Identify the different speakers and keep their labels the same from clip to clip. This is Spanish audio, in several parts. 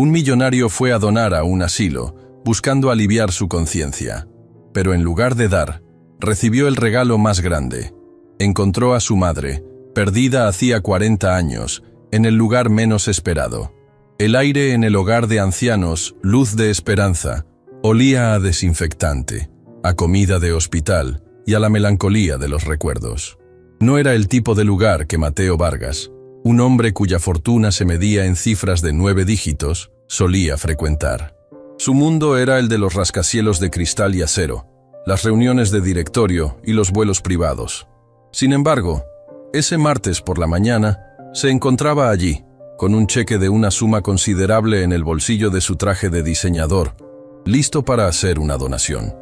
Speaker 1: Un millonario fue a donar a un asilo, buscando aliviar su conciencia. Pero en lugar de dar, recibió el regalo más grande. Encontró a su madre, perdida hacía 40 años, en el lugar menos esperado. El aire en el hogar de ancianos, luz de esperanza, olía a desinfectante, a comida de hospital y a la melancolía de los recuerdos. No era el tipo de lugar que Mateo Vargas, un hombre cuya fortuna se medía en cifras de 9 dígitos, solía frecuentar. Su mundo era el de los rascacielos de cristal y acero, las reuniones de directorio y los vuelos privados. Sin embargo, ese martes por la mañana, se encontraba allí, con un cheque de una suma considerable en el bolsillo de su traje de diseñador, listo para hacer una donación.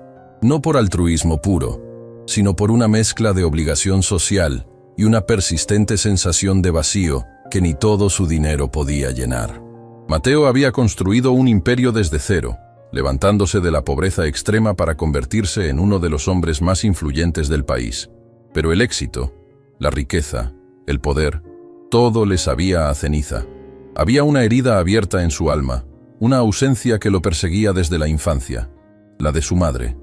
Speaker 1: No por altruismo puro, sino por una mezcla de obligación social y una persistente sensación de vacío que ni todo su dinero podía llenar. Mateo había construido un imperio desde cero, levantándose de la pobreza extrema para convertirse en uno de los hombres más influyentes del país. Pero el éxito, la riqueza, el poder, todo le sabía a ceniza. Había una herida abierta en su alma, una ausencia que lo perseguía desde la infancia, la de su madre.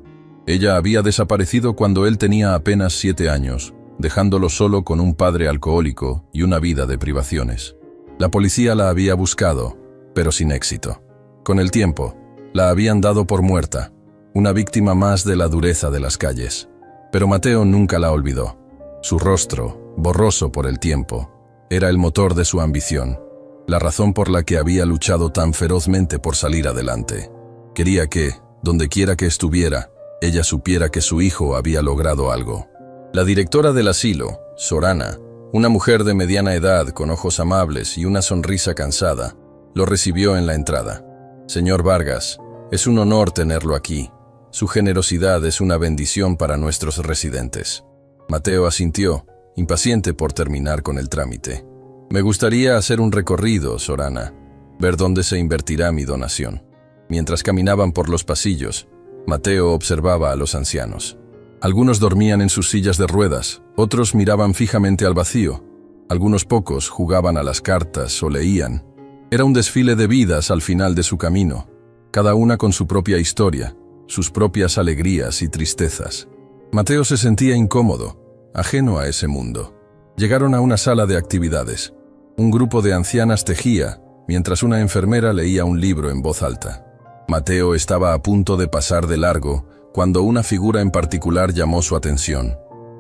Speaker 1: Ella había desaparecido cuando él tenía apenas 7 años, dejándolo solo con un padre alcohólico y una vida de privaciones. La policía la había buscado, pero sin éxito. Con el tiempo, la habían dado por muerta, una víctima más de la dureza de las calles. Pero Mateo nunca la olvidó. Su rostro, borroso por el tiempo, era el motor de su ambición, la razón por la que había luchado tan ferozmente por salir adelante. Quería que, donde quiera que estuviera, ella supiera que su hijo había logrado algo. La directora del asilo, Sorana, una mujer de mediana edad con ojos amables y una sonrisa cansada, lo recibió en la entrada. «Señor Vargas, es un honor tenerlo aquí. Su generosidad es una bendición para nuestros residentes». Mateo asintió, impaciente por terminar con el trámite. «Me gustaría hacer un recorrido, Sorana, ver dónde se invertirá mi donación». Mientras caminaban por los pasillos, Mateo observaba a los ancianos. Algunos dormían en sus sillas de ruedas, otros miraban fijamente al vacío, algunos pocos jugaban a las cartas o leían. Era un desfile de vidas al final de su camino, cada una con su propia historia, sus propias alegrías y tristezas. Mateo se sentía incómodo, ajeno a ese mundo. Llegaron a una sala de actividades. Un grupo de ancianas tejía, mientras una enfermera leía un libro en voz alta. Mateo estaba a punto de pasar de largo cuando una figura en particular llamó su atención.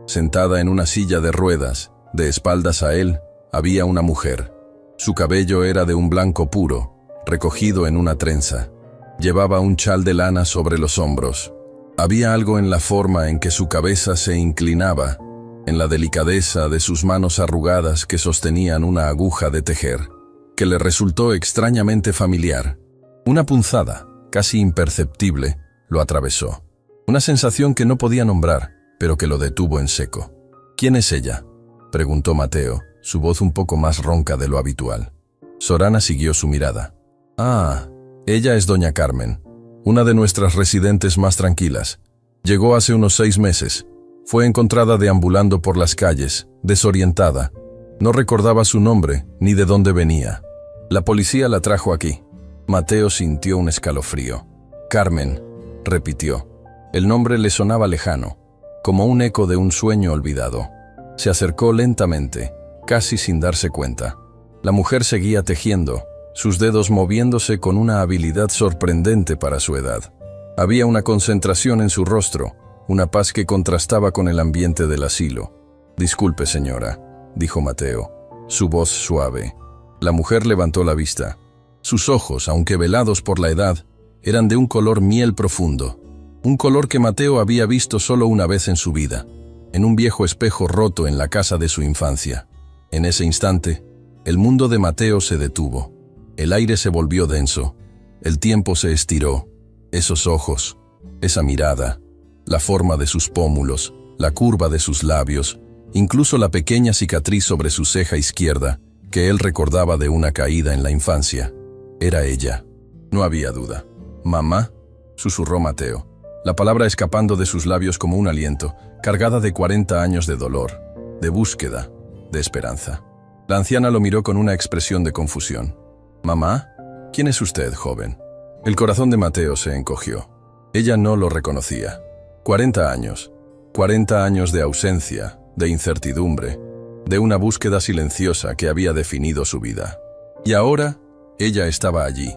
Speaker 1: Sentada en una silla de ruedas, de espaldas a él, había una mujer. Su cabello era de un blanco puro, recogido en una trenza. Llevaba un chal de lana sobre los hombros. Había algo en la forma en que su cabeza se inclinaba, en la delicadeza de sus manos arrugadas que sostenían una aguja de tejer, que le resultó extrañamente familiar. Una punzada, casi imperceptible, lo atravesó. Una sensación que no podía nombrar, pero que lo detuvo en seco. «¿Quién es ella?», preguntó Mateo, su voz un poco más ronca de lo habitual. Sorana siguió su mirada. «Ah, ella es doña Carmen, una de nuestras residentes más tranquilas. Llegó hace unos 6 meses. Fue encontrada deambulando por las calles, desorientada. No recordaba su nombre ni de dónde venía. La policía la trajo aquí». Mateo sintió un escalofrío. «Carmen», repitió. El nombre le sonaba lejano, como un eco de un sueño olvidado. Se acercó lentamente, casi sin darse cuenta. La mujer seguía tejiendo, sus dedos moviéndose con una habilidad sorprendente para su edad. Había una concentración en su rostro, una paz que contrastaba con el ambiente del asilo. «Disculpe, señora», dijo Mateo, su voz suave. La mujer levantó la vista. Sus ojos, aunque velados por la edad, eran de un color miel profundo, un color que Mateo había visto solo una vez en su vida, en un viejo espejo roto en la casa de su infancia. En ese instante, el mundo de Mateo se detuvo. El aire se volvió denso, el tiempo se estiró. Esos ojos, esa mirada, la forma de sus pómulos, la curva de sus labios, incluso la pequeña cicatriz sobre su ceja izquierda, que él recordaba de una caída en la infancia. Era ella. No había duda. «¿Mamá?», susurró Mateo, la palabra escapando de sus labios como un aliento, cargada de 40 años de dolor, de búsqueda, de esperanza. La anciana lo miró con una expresión de confusión. «¿Mamá?», «¿Quién es usted, joven?». El corazón de Mateo se encogió. Ella no lo reconocía. 40 años. 40 años de ausencia, de incertidumbre, de una búsqueda silenciosa que había definido su vida. Y ahora, ella estaba allí,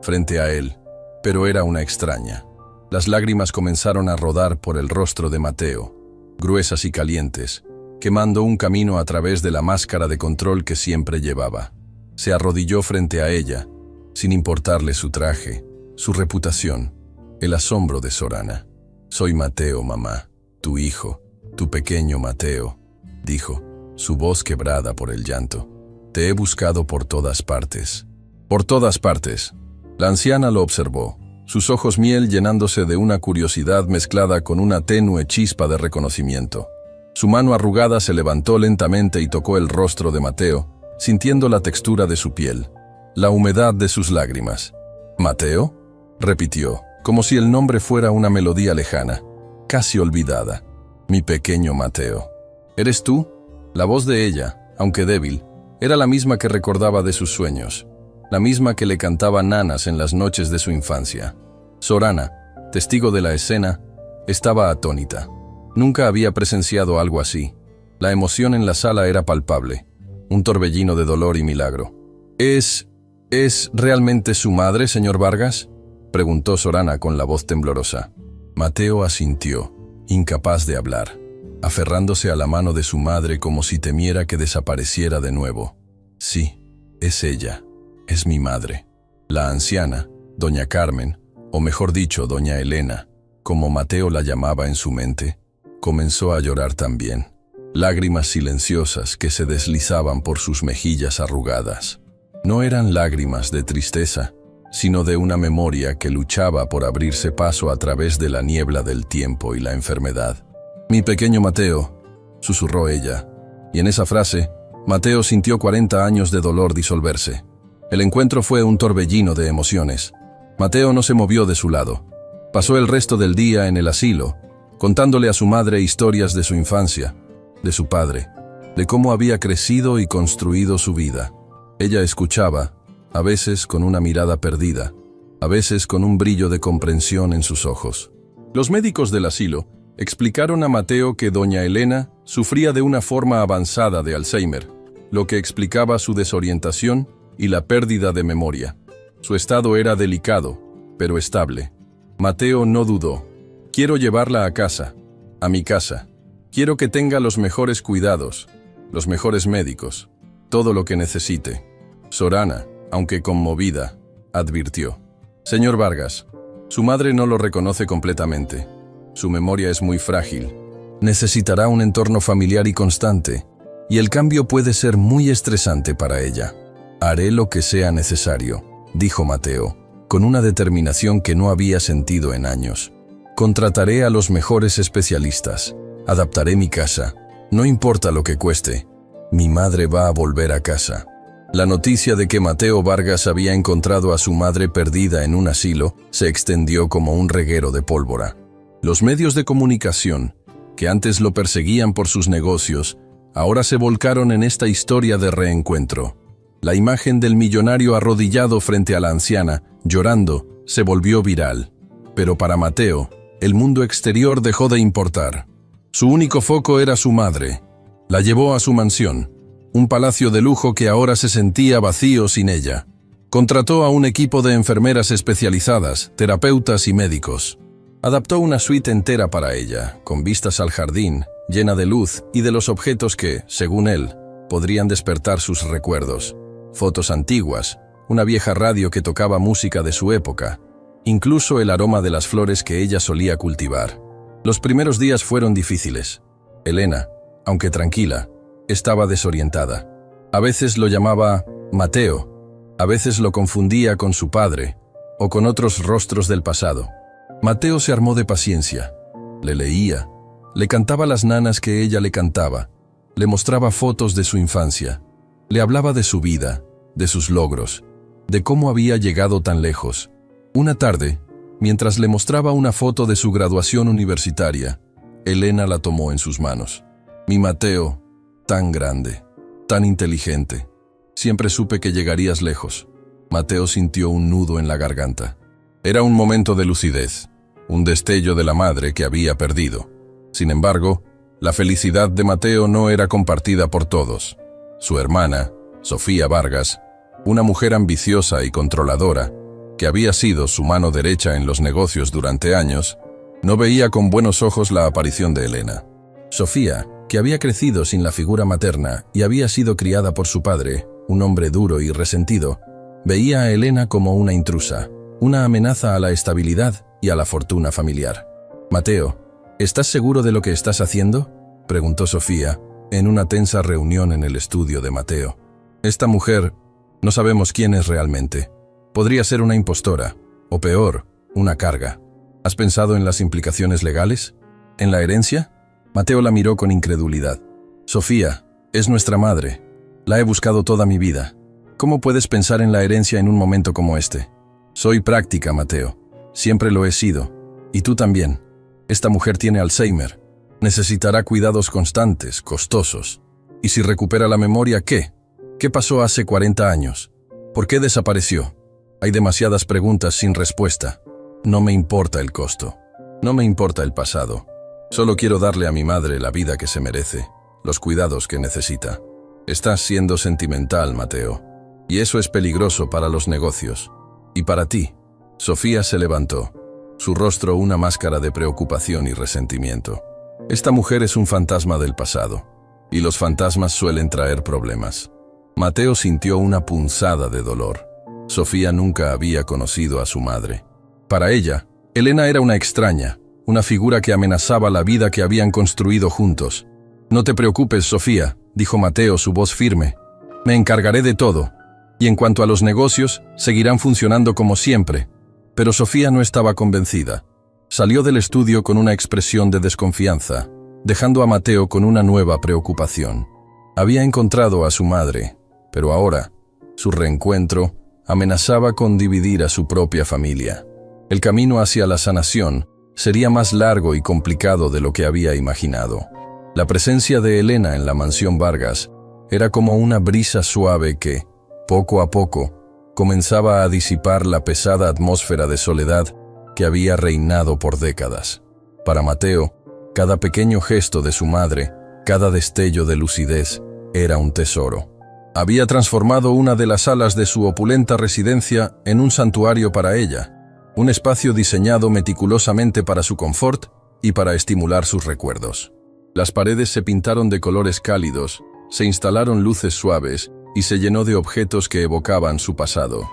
Speaker 1: frente a él, pero era una extraña. Las lágrimas comenzaron a rodar por el rostro de Mateo, gruesas y calientes, quemando un camino a través de la máscara de control que siempre llevaba. Se arrodilló frente a ella, sin importarle su traje, su reputación, el asombro de Sorana. «Soy Mateo, mamá, tu hijo, tu pequeño Mateo», dijo, su voz quebrada por el llanto. «Te he buscado por todas partes». «Por todas partes». La anciana lo observó, sus ojos miel llenándose de una curiosidad mezclada con una tenue chispa de reconocimiento. Su mano arrugada se levantó lentamente y tocó el rostro de Mateo, sintiendo la textura de su piel, la humedad de sus lágrimas. «¿Mateo?», repitió, como si el nombre fuera una melodía lejana, casi olvidada. «Mi pequeño Mateo». «¿Eres tú?». La voz de ella, aunque débil, era la misma que recordaba de sus sueños, la misma que le cantaba nanas en las noches de su infancia. Sorana, testigo de la escena, estaba atónita. Nunca había presenciado algo así. La emoción en la sala era palpable, un torbellino de dolor y milagro. ¿Es realmente su madre, señor Vargas?», preguntó Sorana con la voz temblorosa. Mateo asintió, incapaz de hablar, aferrándose a la mano de su madre como si temiera que desapareciera de nuevo. «Sí, es ella, es mi madre». La anciana, doña Carmen, o mejor dicho, doña Elena, como Mateo la llamaba en su mente, comenzó a llorar también, lágrimas silenciosas que se deslizaban por sus mejillas arrugadas. No eran lágrimas de tristeza, sino de una memoria que luchaba por abrirse paso a través de la niebla del tiempo y la enfermedad. «Mi pequeño Mateo», susurró ella, y en esa frase, Mateo sintió 40 años de dolor disolverse. El encuentro fue un torbellino de emociones. Mateo no se movió de su lado. Pasó el resto del día en el asilo, contándole a su madre historias de su infancia, de su padre, de cómo había crecido y construido su vida. Ella escuchaba, a veces con una mirada perdida, a veces con un brillo de comprensión en sus ojos. Los médicos del asilo explicaron a Mateo que doña Elena sufría de una forma avanzada de Alzheimer, lo que explicaba su desorientación y la pérdida de memoria. Su estado era delicado, pero estable. Mateo no dudó. «Quiero llevarla a casa, a mi casa. Quiero que tenga los mejores cuidados, los mejores médicos, todo lo que necesite». Sorana, aunque conmovida, advirtió: «Señor Vargas, su madre no lo reconoce completamente. Su memoria es muy frágil. Necesitará un entorno familiar y constante, y el cambio puede ser muy estresante para ella». «Haré lo que sea necesario», dijo Mateo, con una determinación que no había sentido en años. «Contrataré a los mejores especialistas. Adaptaré mi casa. No importa lo que cueste. Mi madre va a volver a casa». La noticia de que Mateo Vargas había encontrado a su madre perdida en un asilo se extendió como un reguero de pólvora. Los medios de comunicación, que antes lo perseguían por sus negocios, ahora se volcaron en esta historia de reencuentro. La imagen del millonario arrodillado frente a la anciana, llorando, se volvió viral. Pero para Mateo, el mundo exterior dejó de importar. Su único foco era su madre. La llevó a su mansión, un palacio de lujo que ahora se sentía vacío sin ella. Contrató a un equipo de enfermeras especializadas, terapeutas y médicos. Adaptó una suite entera para ella, con vistas al jardín, llena de luz y de los objetos que, según él, podrían despertar sus recuerdos. Fotos antiguas, una vieja radio que tocaba música de su época, incluso el aroma de las flores que ella solía cultivar. Los primeros días fueron difíciles. Elena, aunque tranquila, estaba desorientada. A veces lo llamaba Mateo, a veces lo confundía con su padre o con otros rostros del pasado. Mateo se armó de paciencia, le leía, le cantaba las nanas que ella le cantaba, le mostraba fotos de su infancia, le hablaba de su vida, de sus logros, de cómo había llegado tan lejos. Una tarde, mientras le mostraba una foto de su graduación universitaria, Elena la tomó en sus manos. «Mi Mateo, tan grande, tan inteligente. Siempre supe que llegarías lejos». Mateo sintió un nudo en la garganta. Era un momento de lucidez, un destello de la madre que había perdido. Sin embargo, la felicidad de Mateo no era compartida por todos. Su hermana, Sofía Vargas, una mujer ambiciosa y controladora, que había sido su mano derecha en los negocios durante años, no veía con buenos ojos la aparición de Elena. Sofía, que había crecido sin la figura materna y había sido criada por su padre, un hombre duro y resentido, veía a Elena como una intrusa, una amenaza a la estabilidad y a la fortuna familiar. «Mateo, ¿estás seguro de lo que estás haciendo?», preguntó Sofía, en una tensa reunión en el estudio de Mateo. «Esta mujer, no sabemos quién es realmente. Podría ser una impostora, o peor, una carga. ¿Has pensado en las implicaciones legales? ¿En la herencia?». Mateo la miró con incredulidad. «Sofía, es nuestra madre. La he buscado toda mi vida. ¿Cómo puedes pensar en la herencia en un momento como este?». «Soy práctica, Mateo. Siempre lo he sido. Y tú también. Esta mujer tiene Alzheimer. Necesitará cuidados constantes, costosos. Y si recupera la memoria, ¿qué? ¿Qué pasó hace 40 años? ¿Por qué desapareció? Hay demasiadas preguntas sin respuesta. No me importa el costo. No me importa el pasado. Solo quiero darle a mi madre la vida que se merece, los cuidados que necesita». «Estás siendo sentimental, Mateo. Y eso es peligroso para los negocios. Y para ti». Sofía se levantó, su rostro una máscara de preocupación y resentimiento. «Esta mujer es un fantasma del pasado, y los fantasmas suelen traer problemas». Mateo sintió una punzada de dolor. Sofía nunca había conocido a su madre. Para ella, Elena era una extraña, una figura que amenazaba la vida que habían construido juntos. «No te preocupes, Sofía», dijo Mateo, su voz firme. «Me encargaré de todo. Y en cuanto a los negocios, seguirán funcionando como siempre». Pero Sofía no estaba convencida. Salió del estudio con una expresión de desconfianza, dejando a Mateo con una nueva preocupación. Había encontrado a su madre, pero ahora, su reencuentro amenazaba con dividir a su propia familia. El camino hacia la sanación sería más largo y complicado de lo que había imaginado. La presencia de Elena en la mansión Vargas era como una brisa suave que, poco a poco, comenzaba a disipar la pesada atmósfera de soledad que había reinado por décadas. Para Mateo, cada pequeño gesto de su madre, cada destello de lucidez, era un tesoro. Había transformado una de las salas de su opulenta residencia en un santuario para ella, un espacio diseñado meticulosamente para su confort y para estimular sus recuerdos. Las paredes se pintaron de colores cálidos, se instalaron luces suaves y se llenó de objetos que evocaban su pasado.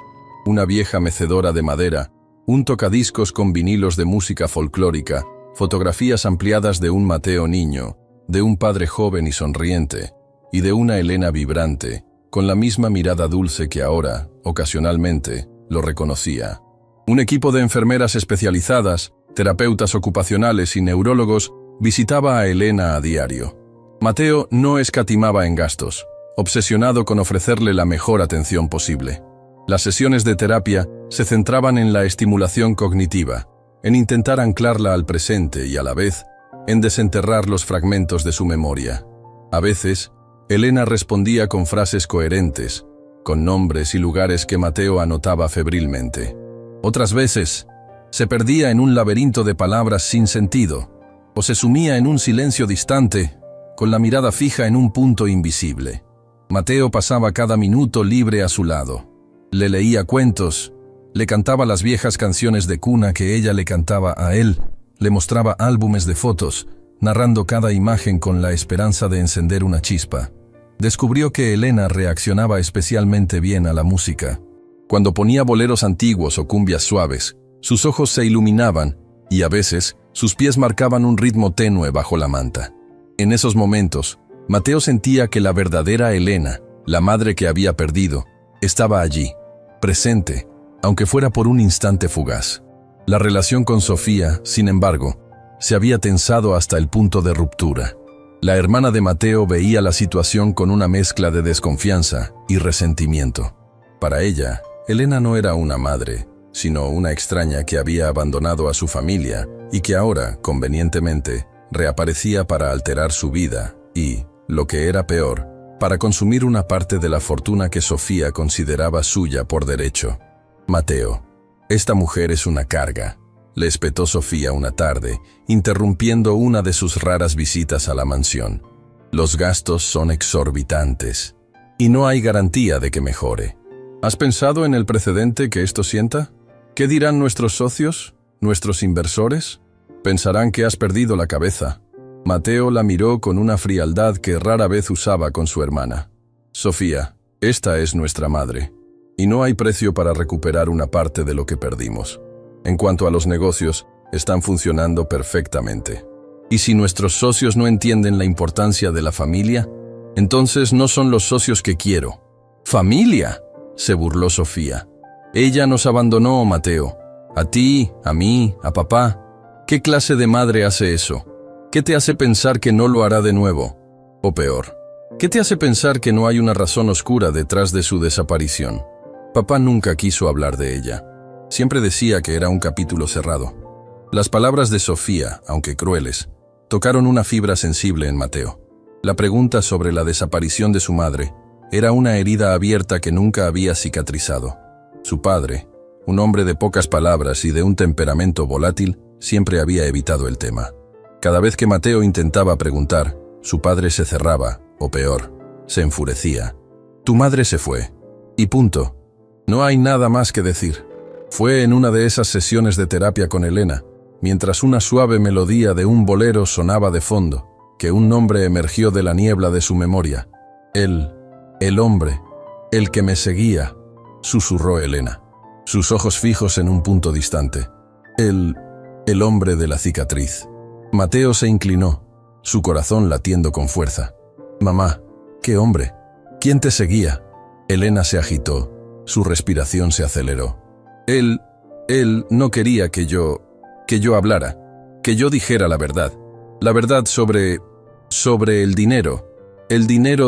Speaker 1: Una vieja mecedora de madera, un tocadiscos con vinilos de música folclórica, fotografías ampliadas de un Mateo niño, de un padre joven y sonriente, y de una Elena vibrante, con la misma mirada dulce que ahora, ocasionalmente, lo reconocía. Un equipo de enfermeras especializadas, terapeutas ocupacionales y neurólogos visitaba a Elena a diario. Mateo no escatimaba en gastos, obsesionado con ofrecerle la mejor atención posible. Las sesiones de terapia se centraban en la estimulación cognitiva, en intentar anclarla al presente y a la vez, en desenterrar los fragmentos de su memoria. A veces, Elena respondía con frases coherentes, con nombres y lugares que Mateo anotaba febrilmente. Otras veces, se perdía en un laberinto de palabras sin sentido, o se sumía en un silencio distante, con la mirada fija en un punto invisible. Mateo pasaba cada minuto libre a su lado. Le leía cuentos, le cantaba las viejas canciones de cuna que ella le cantaba a él, le mostraba álbumes de fotos, narrando cada imagen con la esperanza de encender una chispa. Descubrió que Elena reaccionaba especialmente bien a la música. Cuando ponía boleros antiguos o cumbias suaves, sus ojos se iluminaban y a veces sus pies marcaban un ritmo tenue bajo la manta. En esos momentos, Mateo sentía que la verdadera Elena, la madre que había perdido, estaba allí, presente, aunque fuera por un instante fugaz. La relación con Sofía, sin embargo, se había tensado hasta el punto de ruptura. La hermana de Mateo veía la situación con una mezcla de desconfianza y resentimiento. Para ella, Elena no era una madre, sino una extraña que había abandonado a su familia y que ahora, convenientemente, reaparecía para alterar su vida y, lo que era peor, para consumir una parte de la fortuna que Sofía consideraba suya por derecho. Mateo, esta mujer es una carga, le espetó Sofía una tarde, interrumpiendo una de sus raras visitas a la mansión. Los gastos son exorbitantes, y no hay garantía de que mejore. ¿Has pensado en el precedente que esto sienta? ¿Qué dirán nuestros socios, nuestros inversores? Pensarán que has perdido la cabeza. Mateo la miró con una frialdad que rara vez usaba con su hermana. Sofía, esta es nuestra madre, y no hay precio para recuperar una parte de lo que perdimos. En cuanto a los negocios, están funcionando perfectamente. ¿Y si nuestros socios no entienden la importancia de la familia? Entonces no son los socios que quiero. ¿Familia?, se burló Sofía. Ella nos abandonó, Mateo. A ti, a mí, a papá. ¿Qué clase de madre hace eso? ¿Qué te hace pensar que no lo hará de nuevo? O peor, ¿qué te hace pensar que no hay una razón oscura detrás de su desaparición? Papá nunca quiso hablar de ella. Siempre decía que era un capítulo cerrado. Las palabras de Sofía, aunque crueles, tocaron una fibra sensible en Mateo. La pregunta sobre la desaparición de su madre era una herida abierta que nunca había cicatrizado. Su padre, un hombre de pocas palabras y de un temperamento volátil, siempre había evitado el tema. Cada vez que Mateo intentaba preguntar, su padre se cerraba, o peor, se enfurecía. Tu madre se fue. Y punto. No hay nada más que decir. Fue en una de esas sesiones de terapia con Elena, mientras una suave melodía de un bolero sonaba de fondo, que un nombre emergió de la niebla de su memoria. El hombre, el que me seguía, susurró Elena, sus ojos fijos en un punto distante. El hombre de la cicatriz. Mateo se inclinó, su corazón latiendo con fuerza. Mamá, ¿qué hombre? ¿Quién te seguía? Elena se agitó, su respiración se aceleró. Él no quería que yo hablara, que yo dijera la verdad sobre el dinero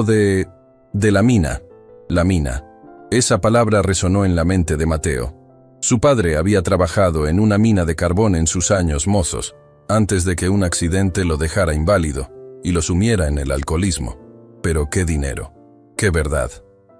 Speaker 1: de la mina. La mina. Esa palabra resonó en la mente de Mateo. Su padre había trabajado en una mina de carbón en sus años mozos, antes de que un accidente lo dejara inválido y lo sumiera en el alcoholismo. Pero qué dinero, qué verdad.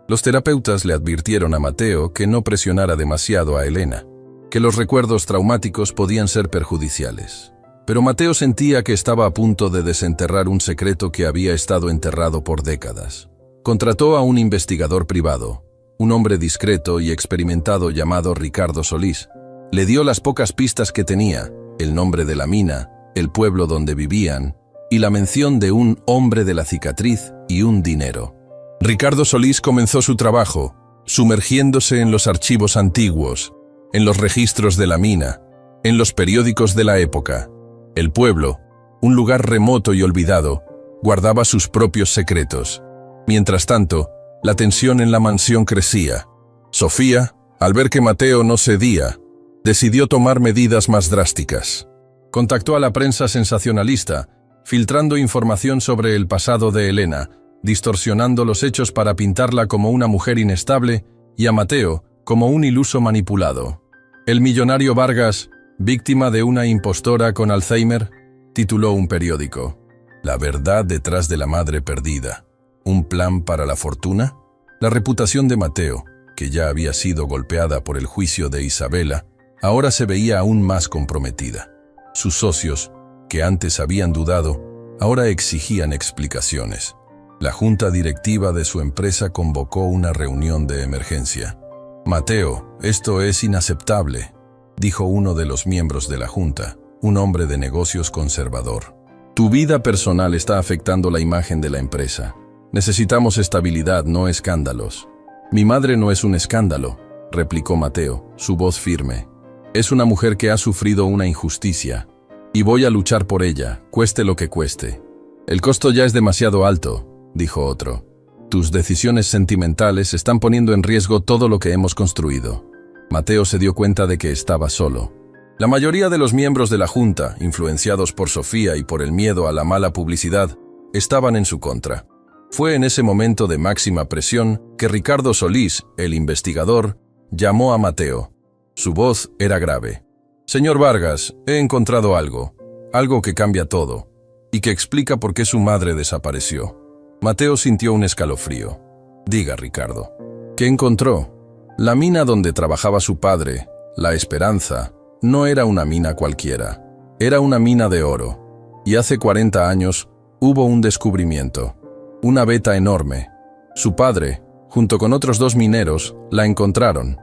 Speaker 1: Los terapeutas le advirtieron a Mateo que no presionara demasiado a Elena, que los recuerdos traumáticos podían ser perjudiciales. Pero Mateo sentía que estaba a punto de desenterrar un secreto que había estado enterrado por décadas. Contrató a un investigador privado, un hombre discreto y experimentado llamado Ricardo Solís. Le dio las pocas pistas que tenía, el nombre de la mina, el pueblo donde vivían, y la mención de un hombre de la cicatriz y un dinero. Ricardo Solís comenzó su trabajo, sumergiéndose en los archivos antiguos, en los registros de la mina, en los periódicos de la época. El pueblo, un lugar remoto y olvidado, guardaba sus propios secretos. Mientras tanto, la tensión en la mansión crecía. Sofía, al ver que Mateo no cedía, decidió tomar medidas más drásticas. Contactó a la prensa sensacionalista, filtrando información sobre el pasado de Elena, distorsionando los hechos para pintarla como una mujer inestable y a Mateo como un iluso manipulado. El millonario Vargas, víctima de una impostora con Alzheimer, tituló un periódico. La verdad detrás de la madre perdida. ¿Un plan para la fortuna? La reputación de Mateo, que ya había sido golpeada por el juicio de Isabela, ahora se veía aún más comprometida. Sus socios, que antes habían dudado, ahora exigían explicaciones. La junta directiva de su empresa convocó una reunión de emergencia. Mateo, esto es inaceptable, dijo uno de los miembros de la junta, un hombre de negocios conservador. Tu vida personal está afectando la imagen de la empresa. Necesitamos estabilidad, no escándalos. Mi madre no es un escándalo, replicó Mateo, su voz firme. Es una mujer que ha sufrido una injusticia, y voy a luchar por ella, cueste lo que cueste. El costo ya es demasiado alto, dijo otro. Tus decisiones sentimentales están poniendo en riesgo todo lo que hemos construido. Mateo se dio cuenta de que estaba solo. La mayoría de los miembros de la junta, influenciados por Sofía y por el miedo a la mala publicidad, estaban en su contra. Fue en ese momento de máxima presión que Ricardo Solís, el investigador, llamó a Mateo. Su voz era grave. Señor Vargas, he encontrado algo que cambia todo, y que explica por qué su madre desapareció. Mateo sintió un escalofrío. Diga, Ricardo. ¿Qué encontró? La mina donde trabajaba su padre, La Esperanza, no era una mina cualquiera. Era una mina de oro. Y hace 40 años hubo un descubrimiento. Una veta enorme. Su padre, junto con otros 2 mineros, la encontraron.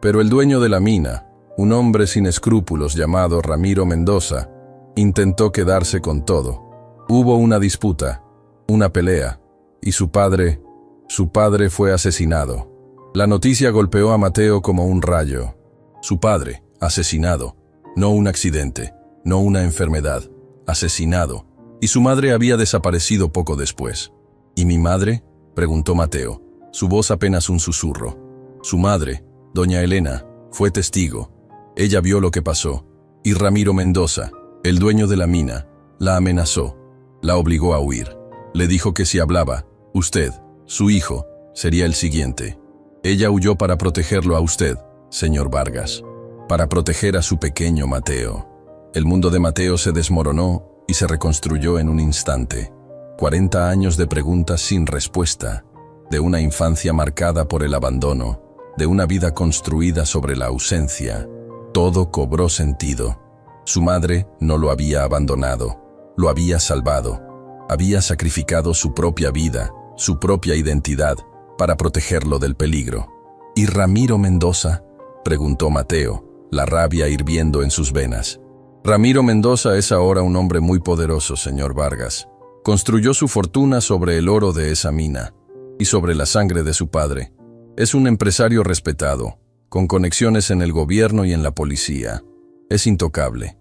Speaker 1: Pero el dueño de la mina, un hombre sin escrúpulos llamado Ramiro Mendoza, intentó quedarse con todo. Hubo una disputa, una pelea, y su padre fue asesinado. La noticia golpeó a Mateo como un rayo. Su padre, asesinado, no un accidente, no una enfermedad, asesinado, y su madre había desaparecido poco después. ¿Y mi madre?, preguntó Mateo, su voz apenas un susurro. Su madre, doña Elena, fue testigo. Ella vio lo que pasó, y Ramiro Mendoza, el dueño de la mina, la amenazó, la obligó a huir. Le dijo que si hablaba, usted, su hijo, sería el siguiente. Ella huyó para protegerlo a usted, señor Vargas, para proteger a su pequeño Mateo. El mundo de Mateo se desmoronó y se reconstruyó en un instante. 40 años de preguntas sin respuesta, de una infancia marcada por el abandono, de una vida construida sobre la ausencia. Todo cobró sentido. Su madre no lo había abandonado, lo había salvado. Había sacrificado su propia vida, su propia identidad, para protegerlo del peligro. ¿Y Ramiro Mendoza?, preguntó Mateo, la rabia hirviendo en sus venas. Ramiro Mendoza es ahora un hombre muy poderoso, señor Vargas. Construyó su fortuna sobre el oro de esa mina y sobre la sangre de su padre. Es un empresario respetado, con conexiones en el gobierno y en la policía. Es intocable,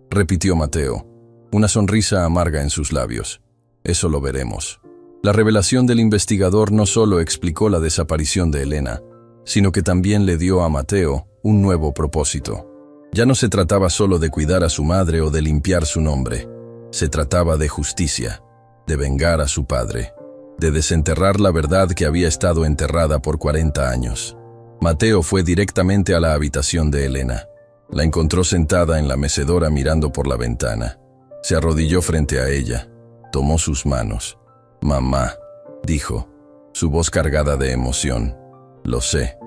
Speaker 1: repitió Mateo, una sonrisa amarga en sus labios. Eso lo veremos. La revelación del investigador no solo explicó la desaparición de Elena, sino que también le dio a Mateo un nuevo propósito. Ya no se trataba solo de cuidar a su madre o de limpiar su nombre. Se trataba de justicia, de vengar a su padre, de desenterrar la verdad que había estado enterrada por 40 años. Mateo fue directamente a la habitación de Elena. La encontró sentada en la mecedora mirando por la ventana. Se arrodilló frente a ella, tomó sus manos. «Mamá», dijo, su voz cargada de emoción. «Lo sé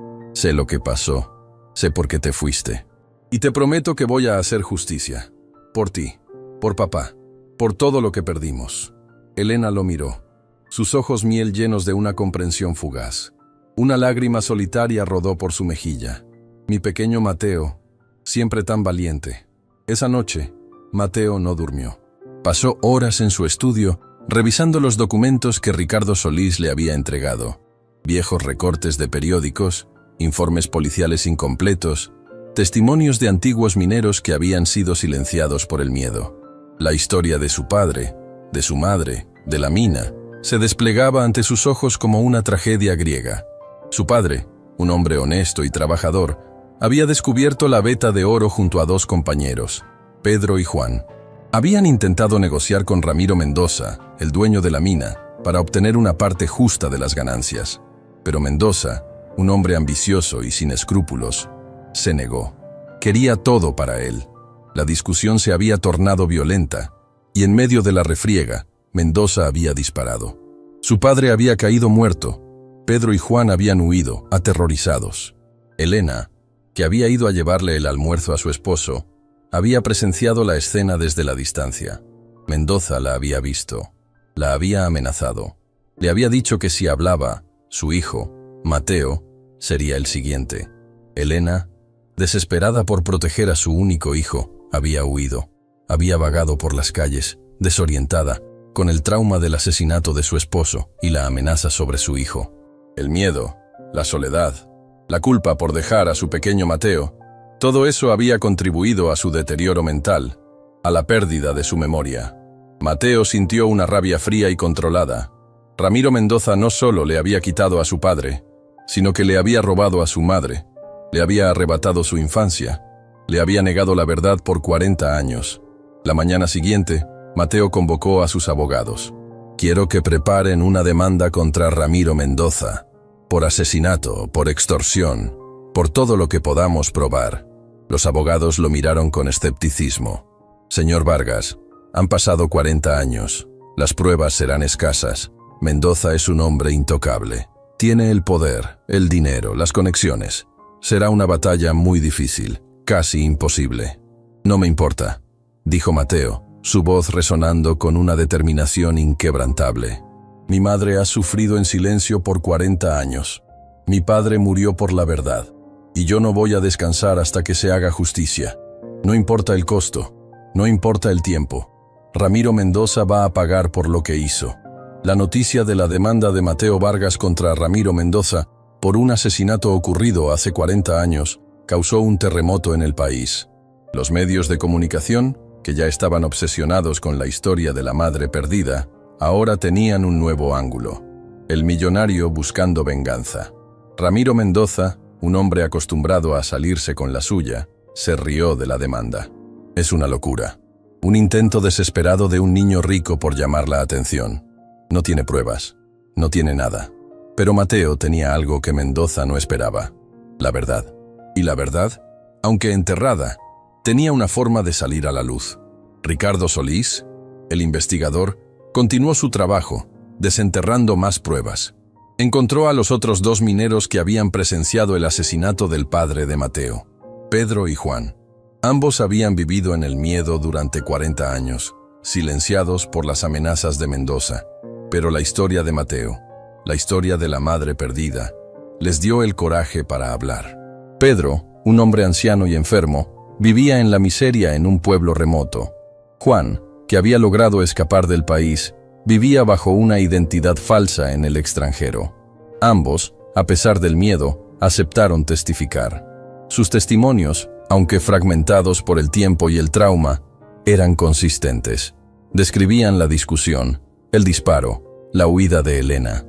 Speaker 1: lo que pasó, sé por qué te fuiste. Y te prometo que voy a hacer justicia. Por ti, por papá, por todo lo que perdimos». Elena lo miró, sus ojos miel llenos de una comprensión fugaz. Una lágrima solitaria rodó por su mejilla. Mi pequeño Mateo, siempre tan valiente. Esa noche, Mateo no durmió. Pasó horas en su estudio, revisando los documentos que Ricardo Solís le había entregado. Viejos recortes de periódicos, informes policiales incompletos, testimonios de antiguos mineros que habían sido silenciados por el miedo. La historia de su padre, de su madre, de la mina, se desplegaba ante sus ojos como una tragedia griega. Su padre, un hombre honesto y trabajador, había descubierto la veta de oro junto a 2 compañeros, Pedro y Juan. Habían intentado negociar con Ramiro Mendoza, el dueño de la mina, para obtener una parte justa de las ganancias. Pero Mendoza, un hombre ambicioso y sin escrúpulos, se negó. Quería todo para él. La discusión se había tornado violenta, y en medio de la refriega, Mendoza había disparado. Su padre había caído muerto. Pedro y Juan habían huido, aterrorizados. Elena, que había ido a llevarle el almuerzo a su esposo, había presenciado la escena desde la distancia. Mendoza la había visto, la había amenazado. Le había dicho que si hablaba, su hijo, Mateo, sería el siguiente. Elena, desesperada por proteger a su único hijo, había huido. Había vagado por las calles, desorientada, con el trauma del asesinato de su esposo y la amenaza sobre su hijo. El miedo, la soledad, la culpa por dejar a su pequeño Mateo, todo eso había contribuido a su deterioro mental, a la pérdida de su memoria. Mateo sintió una rabia fría y controlada. Ramiro Mendoza no solo le había quitado a su padre, sino que le había robado a su madre, le había arrebatado su infancia, le había negado la verdad por 40 años. La mañana siguiente, Mateo convocó a sus abogados. «Quiero que preparen una demanda contra Ramiro Mendoza, por asesinato, por extorsión, por todo lo que podamos probar». Los abogados lo miraron con escepticismo. «Señor Vargas, han pasado 40 años. Las pruebas serán escasas. Mendoza es un hombre intocable. Tiene el poder, el dinero, las conexiones. Será una batalla muy difícil, casi imposible. No me importa, dijo Mateo, su voz resonando con una determinación inquebrantable. Mi madre ha sufrido en silencio por 40 años. Mi padre murió por la verdad, y yo no voy a descansar hasta que se haga justicia. No importa el costo, no importa el tiempo. Ramiro Mendoza va a pagar por lo que hizo. La noticia de la demanda de Mateo Vargas contra Ramiro Mendoza por un asesinato ocurrido hace 40 años causó un terremoto en el país. Los medios de comunicación, que ya estaban obsesionados con la historia de la madre perdida, ahora tenían un nuevo ángulo: el millonario buscando venganza. Ramiro Mendoza, un hombre acostumbrado a salirse con la suya, se rió de la demanda. Es una locura. Un intento desesperado de un niño rico por llamar la atención. No tiene pruebas. No tiene nada. Pero Mateo tenía algo que Mendoza no esperaba: la verdad. Y la verdad, aunque enterrada, tenía una forma de salir a la luz. Ricardo Solís, el investigador, continuó su trabajo, desenterrando más pruebas. Encontró a los otros 2 mineros que habían presenciado el asesinato del padre de Mateo, Pedro y Juan. Ambos habían vivido en el miedo durante 40 años, silenciados por las amenazas de Mendoza. Pero la historia de Mateo, la historia de la madre perdida, les dio el coraje para hablar. Pedro, un hombre anciano y enfermo, vivía en la miseria en un pueblo remoto. Juan, que había logrado escapar del país, vivía bajo una identidad falsa en el extranjero. Ambos, a pesar del miedo, aceptaron testificar. Sus testimonios, aunque fragmentados por el tiempo y el trauma, eran consistentes. Describían la discusión, el disparo, la huida de Elena.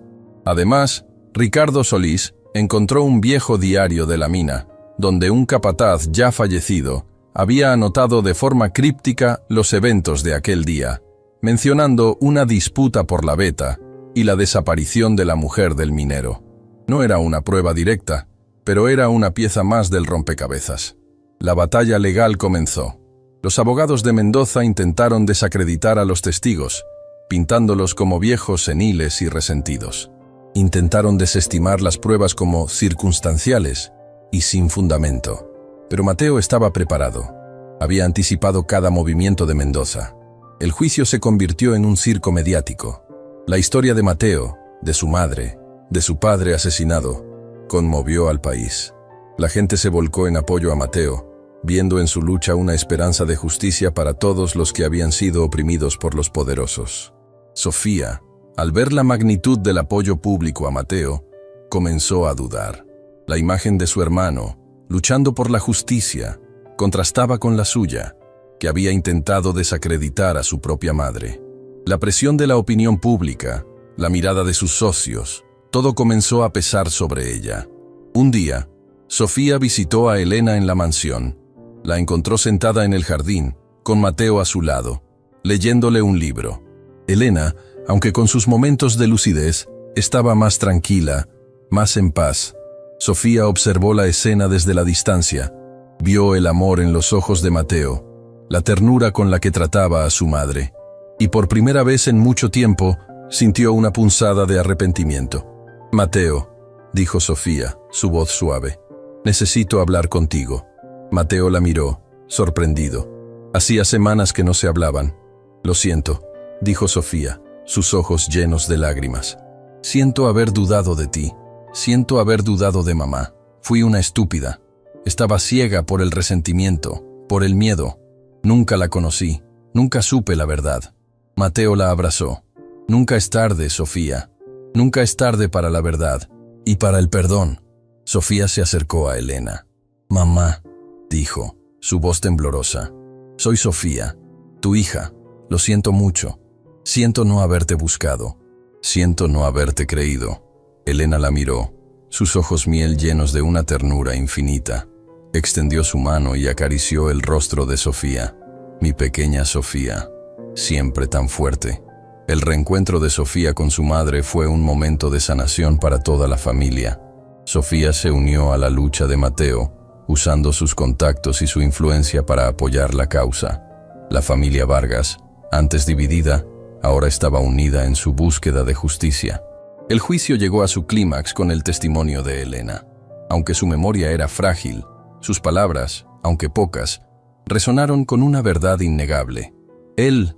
Speaker 1: Además, Ricardo Solís encontró un viejo diario de la mina, donde un capataz ya fallecido había anotado de forma críptica los eventos de aquel día, mencionando una disputa por la veta y la desaparición de la mujer del minero. No era una prueba directa, pero era una pieza más del rompecabezas. La batalla legal comenzó. Los abogados de Mendoza intentaron desacreditar a los testigos, pintándolos como viejos seniles y resentidos. Intentaron desestimar las pruebas como circunstanciales y sin fundamento. Pero Mateo estaba preparado. Había anticipado cada movimiento de Mendoza. El juicio se convirtió en un circo mediático. La historia de Mateo, de su madre, de su padre asesinado, conmovió al país. La gente se volcó en apoyo a Mateo, viendo en su lucha una esperanza de justicia para todos los que habían sido oprimidos por los poderosos. Sofía, al ver la magnitud del apoyo público a Mateo, comenzó a dudar. La imagen de su hermano, luchando por la justicia, contrastaba con la suya, que había intentado desacreditar a su propia madre. La presión de la opinión pública, la mirada de sus socios, todo comenzó a pesar sobre ella. Un día, Sofía visitó a Elena en la mansión. La encontró sentada en el jardín, con Mateo a su lado, leyéndole un libro. Elena, aunque con sus momentos de lucidez, estaba más tranquila, más en paz. Sofía observó la escena desde la distancia, vio el amor en los ojos de Mateo, la ternura con la que trataba a su madre, y por primera vez en mucho tiempo sintió una punzada de arrepentimiento. «Mateo», dijo Sofía, su voz suave, «necesito hablar contigo». Mateo la miró, sorprendido. Hacía semanas que no se hablaban. «Lo siento», dijo Sofía, sus ojos llenos de lágrimas. «Siento haber dudado de ti. Siento haber dudado de mamá. Fui una estúpida. Estaba ciega por el resentimiento, por el miedo. Nunca la conocí, nunca supe la verdad». Mateo la abrazó. «Nunca es tarde, Sofía. Nunca es tarde para la verdad y para el perdón». Sofía se acercó a Elena. «Mamá», dijo, su voz temblorosa. «Soy Sofía, tu hija. Lo siento mucho. Siento no haberte buscado. Siento no haberte creído». Elena la miró, sus ojos miel llenos de una ternura infinita. Extendió su mano y acarició el rostro de Sofía. «Mi pequeña Sofía, siempre tan fuerte». El reencuentro de Sofía con su madre fue un momento de sanación para toda la familia. Sofía se unió a la lucha de Mateo, usando sus contactos y su influencia para apoyar la causa. La familia Vargas, antes dividida, ahora estaba unida en su búsqueda de justicia. El juicio llegó a su clímax con el testimonio de Elena. Aunque su memoria era frágil, sus palabras, aunque pocas, resonaron con una verdad innegable. Él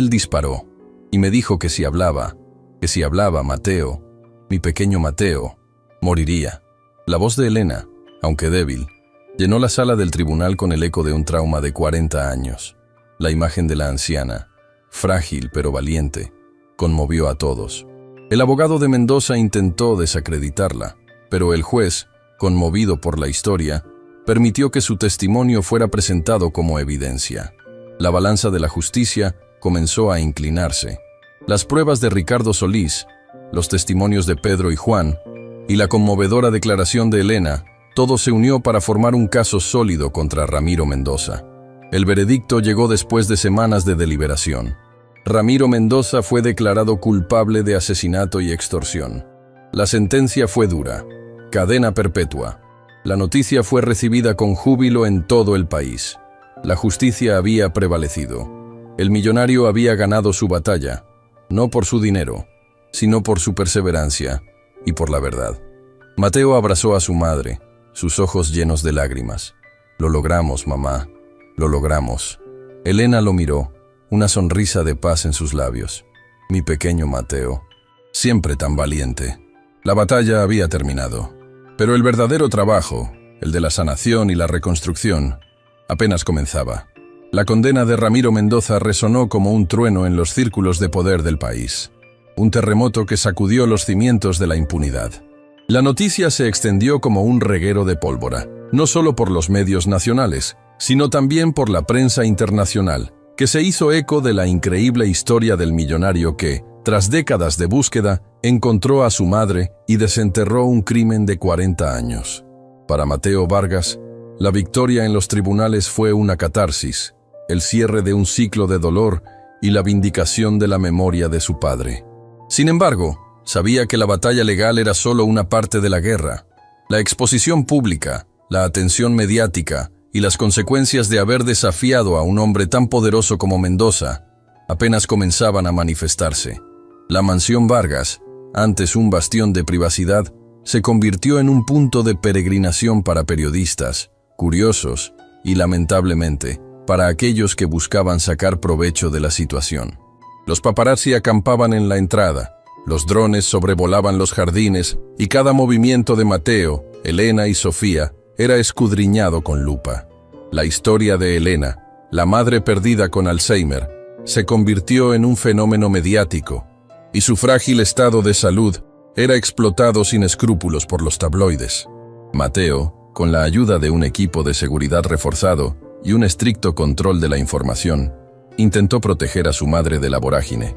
Speaker 1: disparó, y me dijo que si hablaba Mateo, mi pequeño Mateo, moriría. La voz de Elena, aunque débil, llenó la sala del tribunal con el eco de un trauma de 40 años. La imagen de la anciana, frágil pero valiente, conmovió a todos. El abogado de Mendoza intentó desacreditarla, pero el juez, conmovido por la historia, permitió que su testimonio fuera presentado como evidencia. La balanza de la justicia comenzó a inclinarse. Las pruebas de Ricardo Solís, los testimonios de Pedro y Juan, y la conmovedora declaración de Elena, todo se unió para formar un caso sólido contra Ramiro Mendoza. El veredicto llegó después de semanas de deliberación. Ramiro Mendoza fue declarado culpable de asesinato y extorsión. La sentencia fue dura: cadena perpetua. La noticia fue recibida con júbilo en todo el país. La justicia había prevalecido. El millonario había ganado su batalla, no por su dinero, sino por su perseverancia y por la verdad. Mateo abrazó a su madre, sus ojos llenos de lágrimas. «Lo logramos, mamá, lo logramos». Elena lo miró, una sonrisa de paz en sus labios. «Mi pequeño Mateo, siempre tan valiente». La batalla había terminado, pero el verdadero trabajo, el de la sanación y la reconstrucción, apenas comenzaba. La condena de Ramiro Mendoza resonó como un trueno en los círculos de poder del país. Un terremoto que sacudió los cimientos de la impunidad. La noticia se extendió como un reguero de pólvora, no solo por los medios nacionales, sino también por la prensa internacional, que se hizo eco de la increíble historia del millonario que, tras décadas de búsqueda, encontró a su madre y desenterró un crimen de 40 años. Para Mateo Vargas, la victoria en los tribunales fue una catarsis, el cierre de un ciclo de dolor y la vindicación de la memoria de su padre. Sin embargo, sabía que la batalla legal era solo una parte de la guerra. La exposición pública, la atención mediática y las consecuencias de haber desafiado a un hombre tan poderoso como Mendoza apenas comenzaban a manifestarse. La mansión Vargas, antes un bastión de privacidad, se convirtió en un punto de peregrinación para periodistas, curiosos y, lamentablemente, para aquellos que buscaban sacar provecho de la situación. Los paparazzi acampaban en la entrada, los drones sobrevolaban los jardines y cada movimiento de Mateo, Elena y Sofía era escudriñado con lupa. La historia de Elena, la madre perdida con Alzheimer, se convirtió en un fenómeno mediático, y su frágil estado de salud era explotado sin escrúpulos por los tabloides. Mateo, con la ayuda de un equipo de seguridad reforzado y un estricto control de la información, intentó proteger a su madre de la vorágine,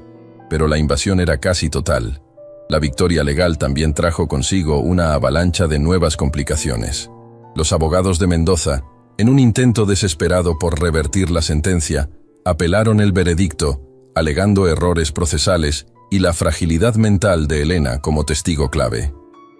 Speaker 1: pero la invasión era casi total. La victoria legal también trajo consigo una avalancha de nuevas complicaciones. Los abogados de Mendoza, en un intento desesperado por revertir la sentencia, apelaron el veredicto, alegando errores procesales y la fragilidad mental de Elena como testigo clave.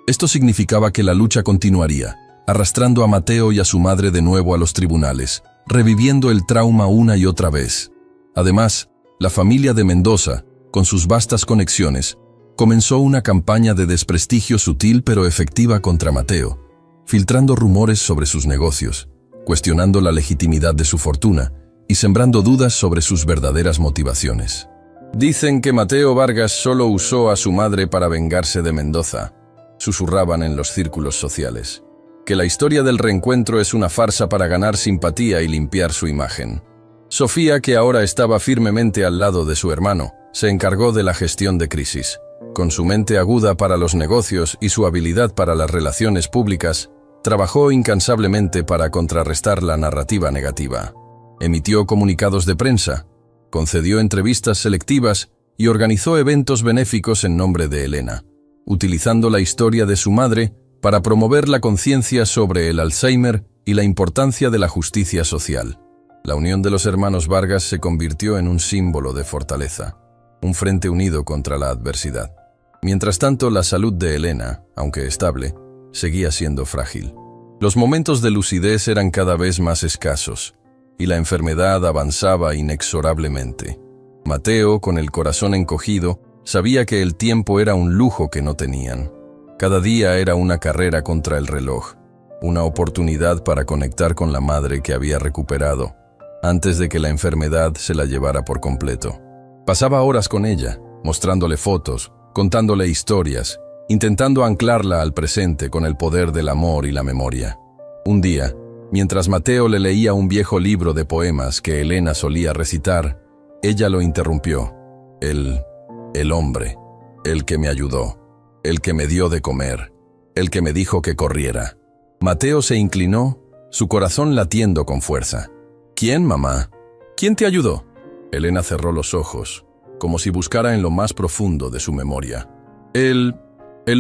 Speaker 1: Esto significaba que la lucha continuaría, arrastrando a Mateo y a su madre de nuevo a los tribunales, reviviendo el trauma una y otra vez. Además, la familia de Mendoza, con sus vastas conexiones, comenzó una campaña de desprestigio sutil pero efectiva contra Mateo, filtrando rumores sobre sus negocios, cuestionando la legitimidad de su fortuna y sembrando dudas sobre sus verdaderas motivaciones. «Dicen que Mateo Vargas solo usó a su madre para vengarse de Mendoza», susurraban en los círculos sociales. «Que la historia del reencuentro es una farsa para ganar simpatía y limpiar su imagen». Sofía, que ahora estaba firmemente al lado de su hermano, se encargó de la gestión de crisis. Con su mente aguda para los negocios y su habilidad para las relaciones públicas, trabajó incansablemente para contrarrestar la narrativa negativa. Emitió comunicados de prensa, concedió entrevistas selectivas y organizó eventos benéficos en nombre de Elena, utilizando la historia de su madre para promover la conciencia sobre el Alzheimer y la importancia de la justicia social. La unión de los hermanos Vargas se convirtió en un símbolo de fortaleza, un frente unido contra la adversidad. Mientras tanto, la salud de Elena, aunque estable, seguía siendo frágil. Los momentos de lucidez eran cada vez más escasos, y la enfermedad avanzaba inexorablemente. Mateo, con el corazón encogido, sabía que el tiempo era un lujo que no tenían. Cada día era una carrera contra el reloj, una oportunidad para conectar con la madre que había recuperado, antes de que la enfermedad se la llevara por completo. Pasaba horas con ella, mostrándole fotos, contándole historias, intentando anclarla al presente con el poder del amor y la memoria. Un día, mientras Mateo le leía un viejo libro de poemas que Elena solía recitar, ella lo interrumpió. El hombre, el que me ayudó, el que me dio de comer, el que me dijo que corriera. Mateo se inclinó, su corazón latiendo con fuerza. ¿Quién, mamá? ¿Quién te ayudó? Elena cerró los ojos, como si buscara en lo más profundo de su memoria. El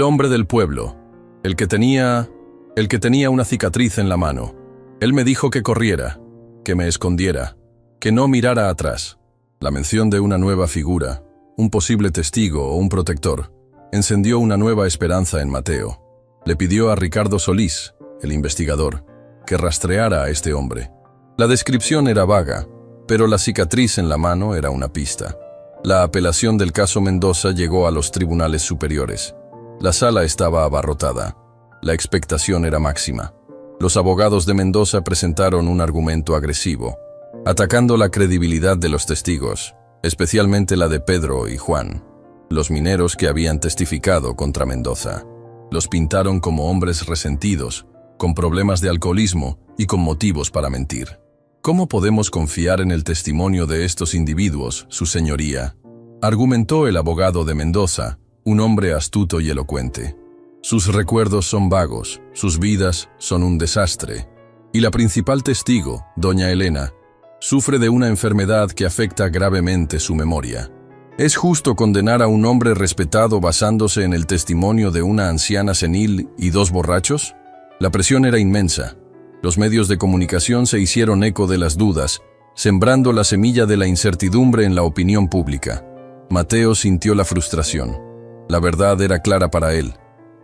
Speaker 1: hombre del pueblo, el que tenía una cicatriz en la mano. Él me dijo que corriera, que me escondiera, que no mirara atrás. La mención de una nueva figura, un posible testigo o un protector, encendió una nueva esperanza en Mateo. Le pidió a Ricardo Solís, el investigador, que rastreara a este hombre. La descripción era vaga, pero la cicatriz en la mano era una pista. La apelación del caso Mendoza llegó a los tribunales superiores. La sala estaba abarrotada. La expectación era máxima. Los abogados de Mendoza presentaron un argumento agresivo, atacando la credibilidad de los testigos, especialmente la de Pedro y Juan, los mineros que habían testificado contra Mendoza. Los pintaron como hombres resentidos, con problemas de alcoholismo y con motivos para mentir. ¿Cómo podemos confiar en el testimonio de estos individuos, su señoría?, argumentó el abogado de Mendoza, un hombre astuto y elocuente. Sus recuerdos son vagos, sus vidas son un desastre, y la principal testigo, doña Elena, sufre de una enfermedad que afecta gravemente su memoria. ¿Es justo condenar a un hombre respetado basándose en el testimonio de una anciana senil y dos borrachos? La presión era inmensa. Los medios de comunicación se hicieron eco de las dudas, sembrando la semilla de la incertidumbre en la opinión pública. Mateo sintió la frustración. La verdad era clara para él,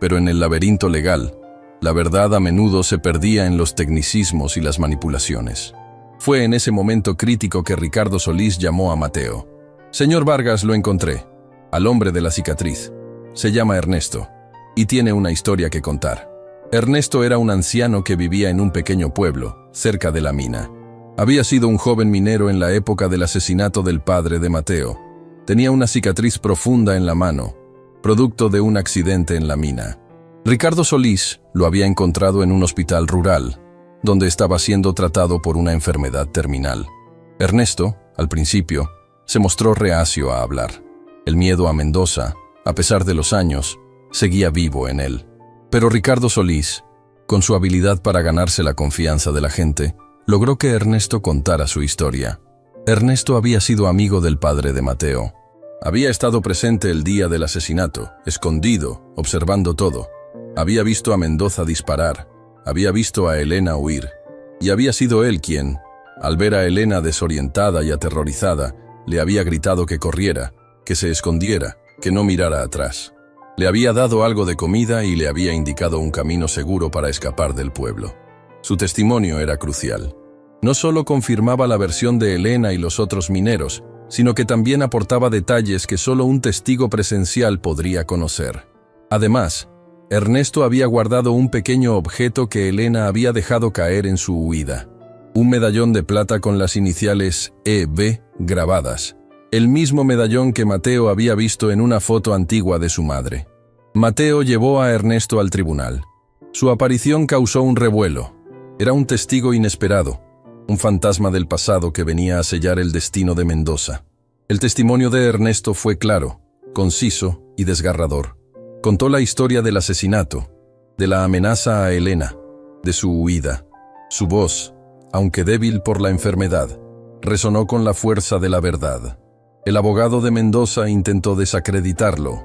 Speaker 1: pero en el laberinto legal, la verdad a menudo se perdía en los tecnicismos y las manipulaciones. Fue en ese momento crítico que Ricardo Solís llamó a Mateo. «Señor Vargas, lo encontré, al hombre de la cicatriz. Se llama Ernesto, y tiene una historia que contar». Ernesto era un anciano que vivía en un pequeño pueblo, cerca de la mina. Había sido un joven minero en la época del asesinato del padre de Mateo. Tenía una cicatriz profunda en la mano, producto de un accidente en la mina. Ricardo Solís lo había encontrado en un hospital rural, donde estaba siendo tratado por una enfermedad terminal. Ernesto, al principio, se mostró reacio a hablar. El miedo a Mendoza, a pesar de los años, seguía vivo en él. Pero Ricardo Solís, con su habilidad para ganarse la confianza de la gente, logró que Ernesto contara su historia. Ernesto había sido amigo del padre de Mateo. Había estado presente el día del asesinato, escondido, observando todo. Había visto a Mendoza disparar, había visto a Elena huir, y había sido él quien, al ver a Elena desorientada y aterrorizada, le había gritado que corriera, que se escondiera, que no mirara atrás. Le había dado algo de comida y le había indicado un camino seguro para escapar del pueblo. Su testimonio era crucial. No solo confirmaba la versión de Elena y los otros mineros, sino que también aportaba detalles que solo un testigo presencial podría conocer. Además, Ernesto había guardado un pequeño objeto que Elena había dejado caer en su huida. Un medallón de plata con las iniciales EB grabadas. El mismo medallón que Mateo había visto en una foto antigua de su madre. Mateo llevó a Ernesto al tribunal. Su aparición causó un revuelo. Era un testigo inesperado, un fantasma del pasado que venía a sellar el destino de Mendoza. El testimonio de Ernesto fue claro, conciso y desgarrador. Contó la historia del asesinato, de la amenaza a Elena, de su huida. Su voz, aunque débil por la enfermedad, resonó con la fuerza de la verdad. El abogado de Mendoza intentó desacreditarlo,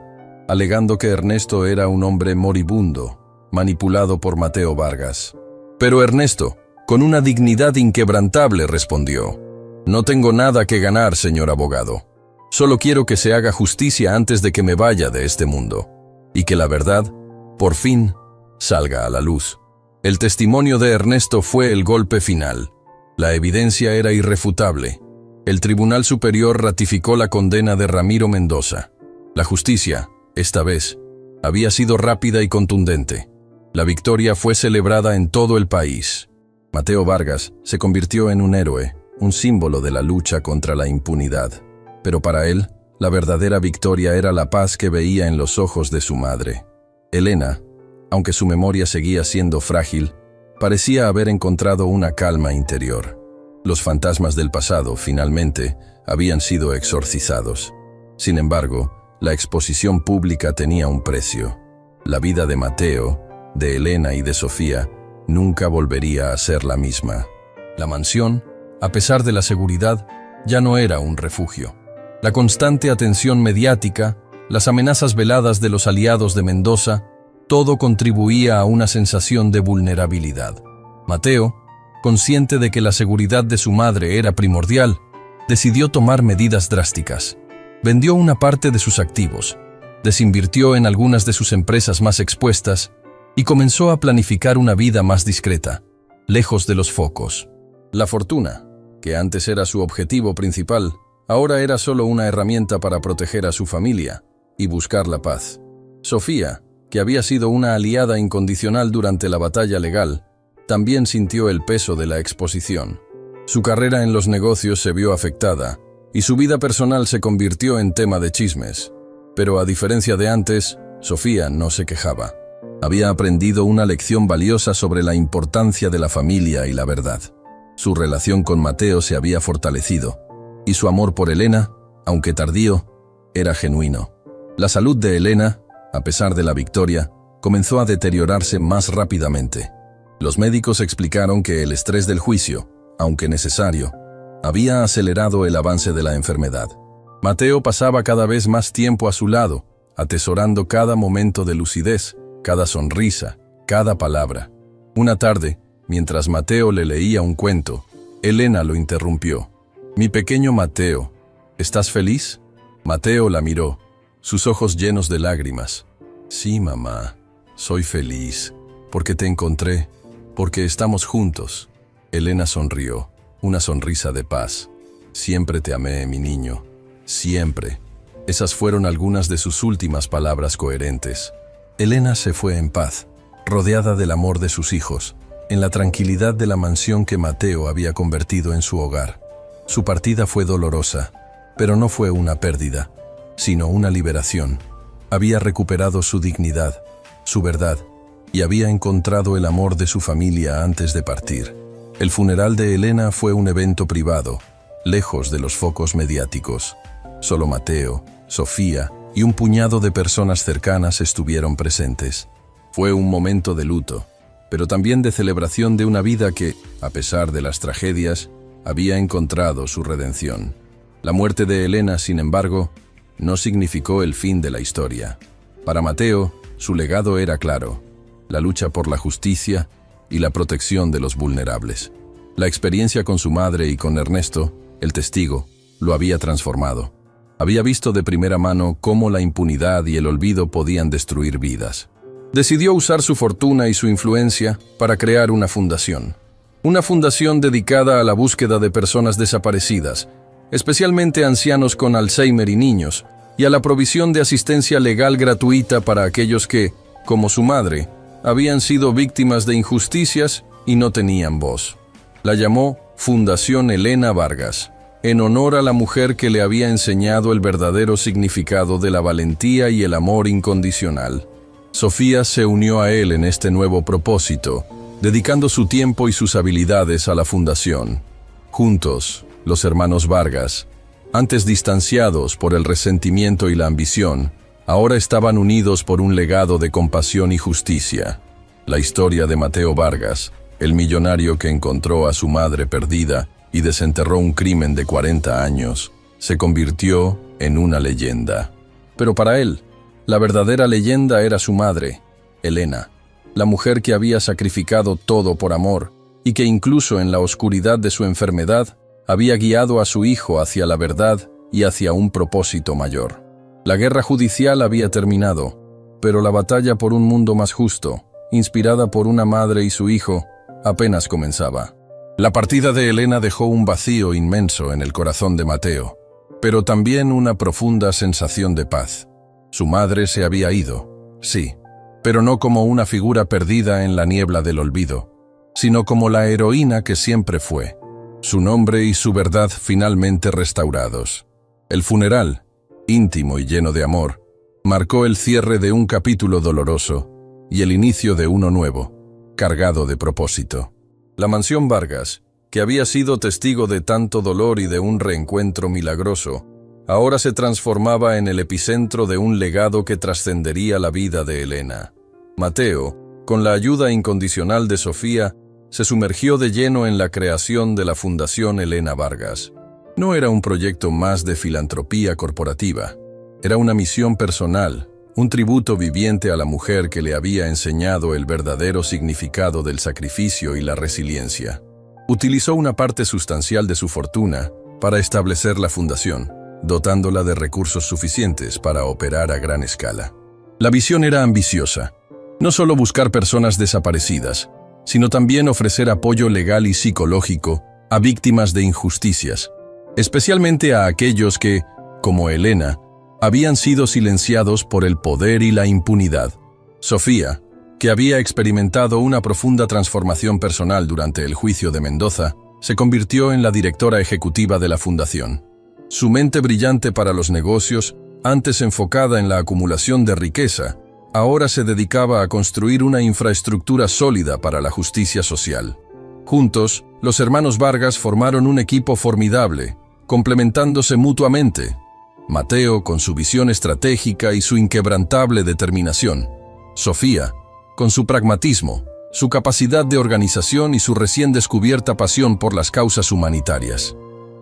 Speaker 1: alegando que Ernesto era un hombre moribundo, manipulado por Mateo Vargas. Pero Ernesto, con una dignidad inquebrantable, respondió: «No tengo nada que ganar, señor abogado. Solo quiero que se haga justicia antes de que me vaya de este mundo, y que la verdad, por fin, salga a la luz». El testimonio de Ernesto fue el golpe final. La evidencia era irrefutable. El Tribunal Superior ratificó la condena de Ramiro Mendoza. La justicia, esta vez, había sido rápida y contundente. La victoria fue celebrada en todo el país. Mateo Vargas se convirtió en un héroe, un símbolo de la lucha contra la impunidad. Pero para él, la verdadera victoria era la paz que veía en los ojos de su madre. Elena, aunque su memoria seguía siendo frágil, parecía haber encontrado una calma interior. Los fantasmas del pasado, finalmente, habían sido exorcizados. Sin embargo, la exposición pública tenía un precio. La vida de Mateo, de Elena y de Sofía nunca volvería a ser la misma. La mansión, a pesar de la seguridad, ya no era un refugio. La constante atención mediática, las amenazas veladas de los aliados de Mendoza, todo contribuía a una sensación de vulnerabilidad. Mateo, consciente de que la seguridad de su madre era primordial, decidió tomar medidas drásticas. Vendió una parte de sus activos, desinvirtió en algunas de sus empresas más expuestas y comenzó a planificar una vida más discreta, lejos de los focos. La fortuna, que antes era su objetivo principal, ahora era solo una herramienta para proteger a su familia y buscar la paz. Sofía, que había sido una aliada incondicional durante la batalla legal, también sintió el peso de la exposición. Su carrera en los negocios se vio afectada y su vida personal se convirtió en tema de chismes. Pero a diferencia de antes, Sofía no se quejaba. Había aprendido una lección valiosa sobre la importancia de la familia y la verdad. Su relación con Mateo se había fortalecido, y su amor por Elena, aunque tardío, era genuino. La salud de Elena, a pesar de la victoria, comenzó a deteriorarse más rápidamente. Los médicos explicaron que el estrés del juicio, aunque necesario, había acelerado el avance de la enfermedad. Mateo pasaba cada vez más tiempo a su lado, atesorando cada momento de lucidez, cada sonrisa, cada palabra. Una tarde, mientras Mateo le leía un cuento, Elena lo interrumpió. «Mi pequeño Mateo, ¿estás feliz?» Mateo la miró, sus ojos llenos de lágrimas. «Sí, mamá, soy feliz, porque te encontré, porque estamos juntos». Elena sonrió, una sonrisa de paz. «Siempre te amé, mi niño, siempre». Esas fueron algunas de sus últimas palabras coherentes. Elena se fue en paz, rodeada del amor de sus hijos, en la tranquilidad de la mansión que Mateo había convertido en su hogar. Su partida fue dolorosa, pero no fue una pérdida, sino una liberación. Había recuperado su dignidad, su verdad, y había encontrado el amor de su familia antes de partir. El funeral de Elena fue un evento privado, lejos de los focos mediáticos. Solo Mateo, Sofía y un puñado de personas cercanas estuvieron presentes. Fue un momento de luto, pero también de celebración de una vida que, a pesar de las tragedias, había encontrado su redención. La muerte de Elena, sin embargo, no significó el fin de la historia. Para Mateo, su legado era claro: la lucha por la justicia y la protección de los vulnerables. La experiencia con su madre y con Ernesto, el testigo, lo había transformado. Había visto de primera mano cómo la impunidad y el olvido podían destruir vidas. Decidió usar su fortuna y su influencia para crear una fundación. Una fundación dedicada a la búsqueda de personas desaparecidas, especialmente ancianos con Alzheimer y niños, y a la provisión de asistencia legal gratuita para aquellos que, como su madre, habían sido víctimas de injusticias y no tenían voz. La llamó Fundación Elena Vargas, en honor a la mujer que le había enseñado el verdadero significado de la valentía y el amor incondicional. Sofía se unió a él en este nuevo propósito, dedicando su tiempo y sus habilidades a la fundación. Juntos, los hermanos Vargas, antes distanciados por el resentimiento y la ambición, ahora estaban unidos por un legado de compasión y justicia. La historia de Mateo Vargas, el millonario que encontró a su madre perdida y desenterró un crimen de 40 años, se convirtió en una leyenda. Pero para él, la verdadera leyenda era su madre, Elena, la mujer que había sacrificado todo por amor y que incluso en la oscuridad de su enfermedad había guiado a su hijo hacia la verdad y hacia un propósito mayor. La guerra judicial había terminado, pero la batalla por un mundo más justo, inspirada por una madre y su hijo, apenas comenzaba. La partida de Elena dejó un vacío inmenso en el corazón de Mateo, pero también una profunda sensación de paz. Su madre se había ido, sí, pero no como una figura perdida en la niebla del olvido, sino como la heroína que siempre fue, su nombre y su verdad finalmente restaurados. El funeral, íntimo y lleno de amor, marcó el cierre de un capítulo doloroso y el inicio de uno nuevo, cargado de propósito. La mansión Vargas, que había sido testigo de tanto dolor y de un reencuentro milagroso, ahora se transformaba en el epicentro de un legado que trascendería la vida de Elena. Mateo, con la ayuda incondicional de Sofía, se sumergió de lleno en la creación de la Fundación Elena Vargas. No era un proyecto más de filantropía corporativa, era una misión personal, un tributo viviente a la mujer que le había enseñado el verdadero significado del sacrificio y la resiliencia. Utilizó una parte sustancial de su fortuna para establecer la fundación, dotándola de recursos suficientes para operar a gran escala. La visión era ambiciosa, no solo buscar personas desaparecidas, sino también ofrecer apoyo legal y psicológico a víctimas de injusticias, especialmente a aquellos que, como Elena, habían sido silenciados por el poder y la impunidad. Sofía, que había experimentado una profunda transformación personal durante el juicio de Mendoza, se convirtió en la directora ejecutiva de la fundación. Su mente brillante para los negocios, antes enfocada en la acumulación de riqueza, ahora se dedicaba a construir una infraestructura sólida para la justicia social. Juntos, los hermanos Vargas formaron un equipo formidable, complementándose mutuamente. Mateo, con su visión estratégica y su inquebrantable determinación. Sofía, con su pragmatismo, su capacidad de organización y su recién descubierta pasión por las causas humanitarias.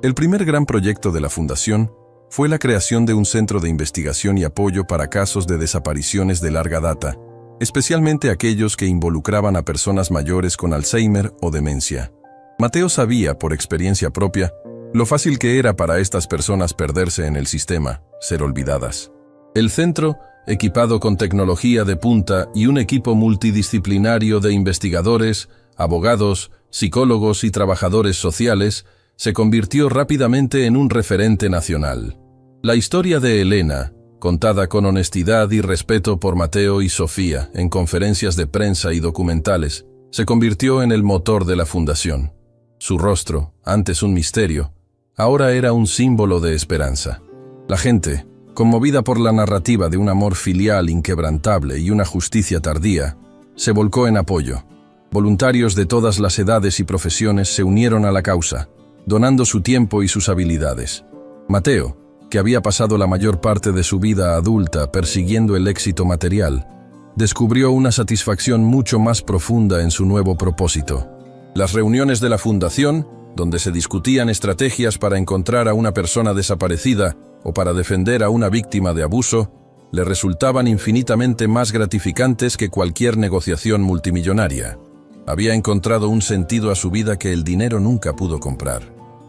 Speaker 1: El primer gran proyecto de la Fundación fue la creación de un centro de investigación y apoyo para casos de desapariciones de larga data, especialmente aquellos que involucraban a personas mayores con Alzheimer o demencia. Mateo sabía, por experiencia propia, lo fácil que era para estas personas perderse en el sistema, ser olvidadas. El centro, equipado con tecnología de punta y un equipo multidisciplinario de investigadores, abogados, psicólogos y trabajadores sociales, se convirtió rápidamente en un referente nacional. La historia de Elena, contada con honestidad y respeto por Mateo y Sofía en conferencias de prensa y documentales, se convirtió en el motor de la fundación. Su rostro, antes un misterio, ahora era un símbolo de esperanza. La gente, conmovida por la narrativa de un amor filial inquebrantable y una justicia tardía, se volcó en apoyo. Voluntarios de todas las edades y profesiones se unieron a la causa, donando su tiempo y sus habilidades. Mateo, que había pasado la mayor parte de su vida adulta persiguiendo el éxito material, descubrió una satisfacción mucho más profunda en su nuevo propósito. Las reuniones de la Fundación, donde se discutían estrategias para encontrar a una persona desaparecida o para defender a una víctima de abuso, le resultaban infinitamente más gratificantes que cualquier negociación multimillonaria. Había encontrado un sentido a su vida que el dinero nunca pudo comprar.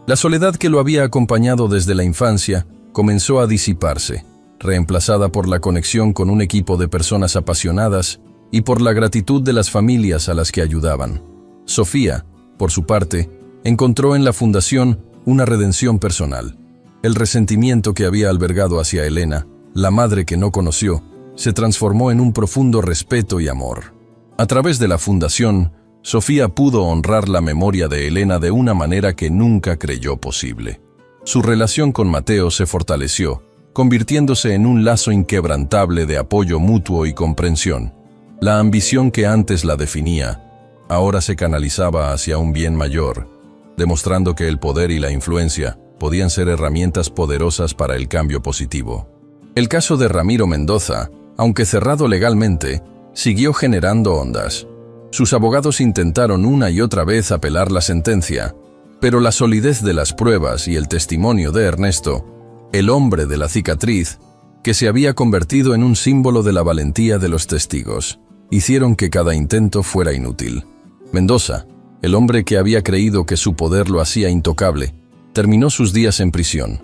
Speaker 1: La soledad que lo había acompañado desde la infancia comenzó a disiparse, reemplazada por la conexión con un equipo de personas apasionadas y por la gratitud de las familias a las que ayudaban. Sofía, por su parte, encontró en la fundación una redención personal. El resentimiento que había albergado hacia Elena, la madre que no conoció, se transformó en un profundo respeto y amor. A través de la fundación, Sofía pudo honrar la memoria de Elena de una manera que nunca creyó posible. Su relación con Mateo se fortaleció, convirtiéndose en un lazo inquebrantable de apoyo mutuo y comprensión. La ambición que antes la definía, ahora se canalizaba hacia un bien mayor, demostrando que el poder y la influencia podían ser herramientas poderosas para el cambio positivo. El caso de Ramiro Mendoza, aunque cerrado legalmente, siguió generando ondas. Sus abogados intentaron una y otra vez apelar la sentencia, pero la solidez de las pruebas y el testimonio de Ernesto, el hombre de la cicatriz, que se había convertido en un símbolo de la valentía de los testigos, hicieron que cada intento fuera inútil. Mendoza, el hombre que había creído que su poder lo hacía intocable, terminó sus días en prisión,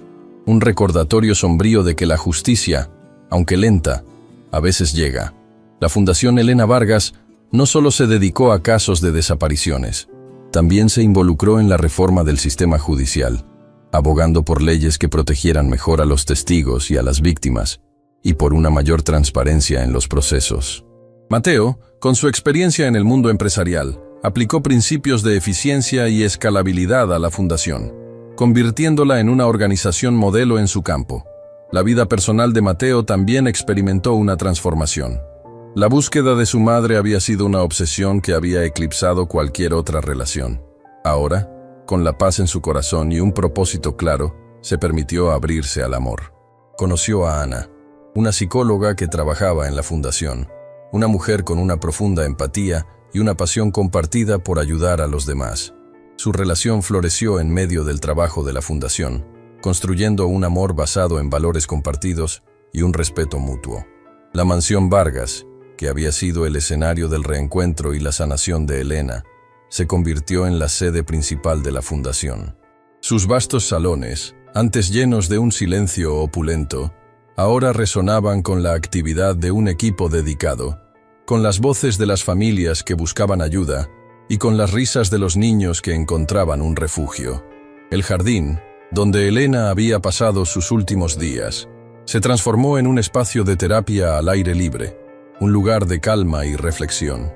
Speaker 1: un recordatorio sombrío de que la justicia, aunque lenta, a veces llega. La Fundación Elena Vargas no solo se dedicó a casos de desapariciones, También se involucró en la reforma del sistema judicial, abogando por leyes que protegieran mejor a los testigos y a las víctimas, y por una mayor transparencia en los procesos. Mateo, con su experiencia en el mundo empresarial, aplicó principios de eficiencia y escalabilidad a la fundación, convirtiéndola en una organización modelo en su campo. La vida personal de Mateo también experimentó una transformación. La búsqueda de su madre había sido una obsesión que había eclipsado cualquier otra relación. Ahora, con la paz en su corazón y un propósito claro, se permitió abrirse al amor. Conoció a Ana, una psicóloga que trabajaba en la fundación, una mujer con una profunda empatía y una pasión compartida por ayudar a los demás. Su relación floreció en medio del trabajo de la fundación, construyendo un amor basado en valores compartidos y un respeto mutuo. La mansión Vargas, que había sido el escenario del reencuentro y la sanación de Elena, se convirtió en la sede principal de la fundación. Sus vastos salones, antes llenos de un silencio opulento, ahora resonaban con la actividad de un equipo dedicado, con las voces de las familias que buscaban ayuda y con las risas de los niños que encontraban un refugio. El jardín, donde Elena había pasado sus últimos días, se transformó en un espacio de terapia al aire libre, un lugar de calma y reflexión.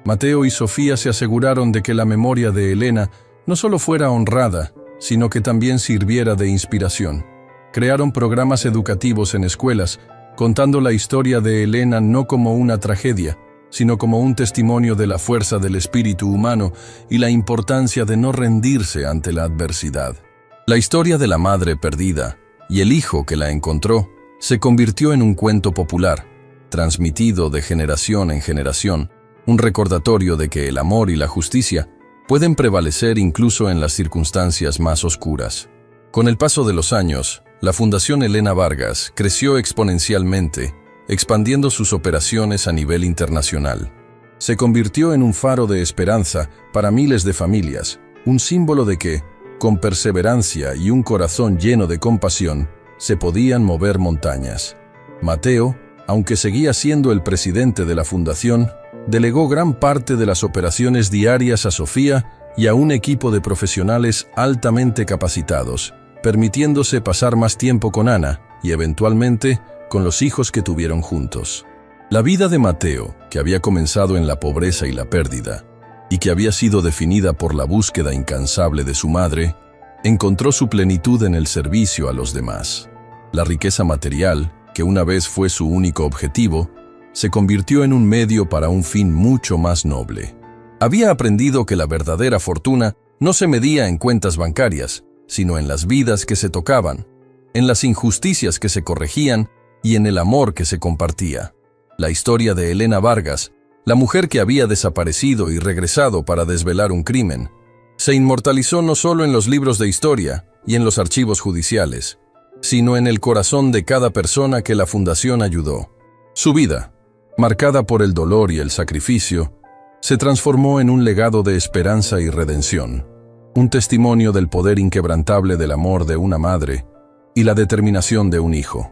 Speaker 1: Mateo y Sofía se aseguraron de que la memoria de Elena no solo fuera honrada, sino que también sirviera de inspiración. Crearon programas educativos en escuelas, contando la historia de Elena no como una tragedia, sino como un testimonio de la fuerza del espíritu humano y la importancia de no rendirse ante la adversidad. La historia de la madre perdida y el hijo que la encontró se convirtió en un cuento popular, transmitido de generación en generación, un recordatorio de que el amor y la justicia pueden prevalecer incluso en las circunstancias más oscuras. Con el paso de los años, la Fundación Elena Vargas creció exponencialmente, expandiendo sus operaciones a nivel internacional. Se convirtió en un faro de esperanza para miles de familias, un símbolo de que, con perseverancia y un corazón lleno de compasión, se podían mover montañas. Mateo, aunque seguía siendo el presidente de la fundación, delegó gran parte de las operaciones diarias a Sofía y a un equipo de profesionales altamente capacitados, permitiéndose pasar más tiempo con Ana y, eventualmente, con los hijos que tuvieron juntos. La vida de Mateo, que había comenzado en la pobreza y la pérdida, y que había sido definida por la búsqueda incansable de su madre, encontró su plenitud en el servicio a los demás. La riqueza material, que una vez fue su único objetivo, se convirtió en un medio para un fin mucho más noble. Había aprendido que la verdadera fortuna no se medía en cuentas bancarias, sino en las vidas que se tocaban, en las injusticias que se corregían y en el amor que se compartía. La historia de Elena Vargas, la mujer que había desaparecido y regresado para desvelar un crimen, se inmortalizó no solo en los libros de historia y en los archivos judiciales, sino en el corazón de cada persona que la fundación ayudó. Su vida, marcada por el dolor y el sacrificio, se transformó en un legado de esperanza y redención, un testimonio del poder inquebrantable del amor de una madre y la determinación de un hijo.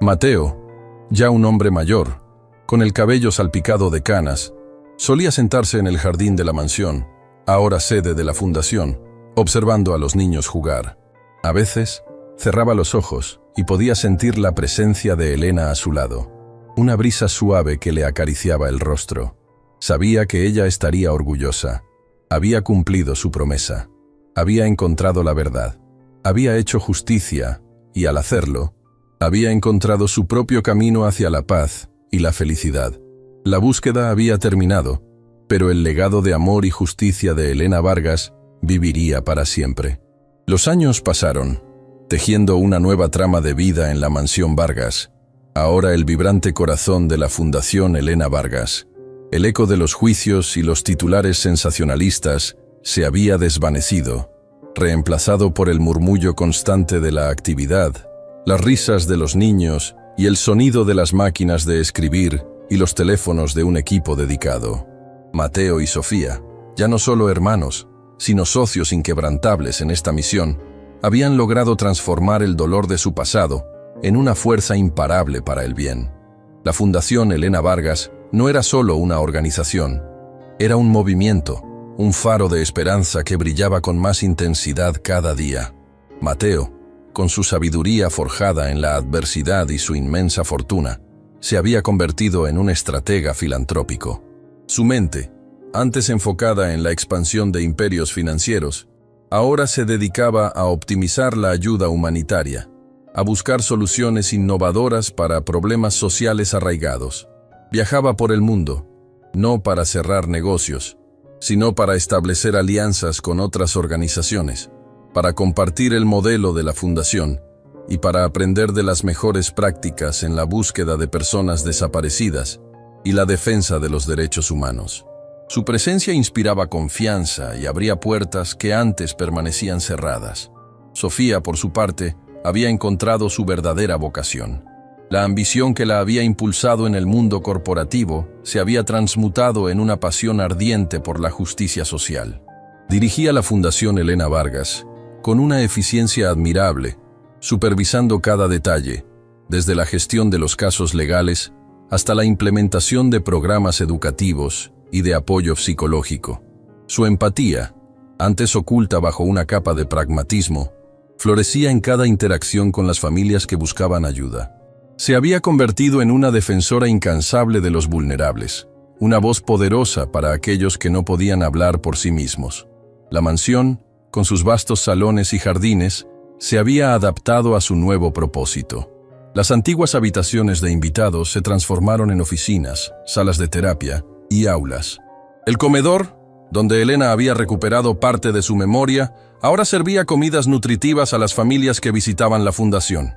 Speaker 1: Mateo, ya un hombre mayor, con el cabello salpicado de canas, solía sentarse en el jardín de la mansión, ahora sede de la fundación, observando a los niños jugar. A veces, cerraba los ojos y podía sentir la presencia de Elena a su lado, una brisa suave que le acariciaba el rostro. Sabía que ella estaría orgullosa. Había cumplido su promesa. Había encontrado la verdad. Había hecho justicia y, al hacerlo, había encontrado su propio camino hacia la paz y la felicidad. La búsqueda había terminado, pero el legado de amor y justicia de Elena Vargas viviría para siempre. Los años pasaron, tejiendo una nueva trama de vida en la mansión Vargas, ahora el vibrante corazón de la Fundación Elena Vargas. El eco de los juicios y los titulares sensacionalistas se había desvanecido, reemplazado por el murmullo constante de la actividad, las risas de los niños y el sonido de las máquinas de escribir y los teléfonos de un equipo dedicado. Mateo y Sofía, ya no solo hermanos, sino socios inquebrantables en esta misión, habían logrado transformar el dolor de su pasado en una fuerza imparable para el bien. La Fundación Elena Vargas no era solo una organización, era un movimiento, un faro de esperanza que brillaba con más intensidad cada día. Mateo, con su sabiduría forjada en la adversidad y su inmensa fortuna, se había convertido en un estratega filantrópico. Su mente, antes enfocada en la expansión de imperios financieros, ahora se dedicaba a optimizar la ayuda humanitaria, a buscar soluciones innovadoras para problemas sociales arraigados. Viajaba por el mundo, no para cerrar negocios, sino para establecer alianzas con otras organizaciones, para compartir el modelo de la fundación y para aprender de las mejores prácticas en la búsqueda de personas desaparecidas y la defensa de los derechos humanos. Su presencia inspiraba confianza y abría puertas que antes permanecían cerradas. Sofía, por su parte, había encontrado su verdadera vocación. La ambición que la había impulsado en el mundo corporativo se había transmutado en una pasión ardiente por la justicia social. Dirigía la Fundación Elena Vargas con una eficiencia admirable, supervisando cada detalle, desde la gestión de los casos legales hasta la implementación de programas educativos y de apoyo psicológico. Su empatía, antes oculta bajo una capa de pragmatismo, florecía en cada interacción con las familias que buscaban ayuda. Se había convertido en una defensora incansable de los vulnerables, una voz poderosa para aquellos que no podían hablar por sí mismos. La mansión, con sus vastos salones y jardines, se había adaptado a su nuevo propósito. Las antiguas habitaciones de invitados se transformaron en oficinas, salas de terapia y aulas. El comedor, donde Elena había recuperado parte de su memoria, ahora servía comidas nutritivas a las familias que visitaban la fundación.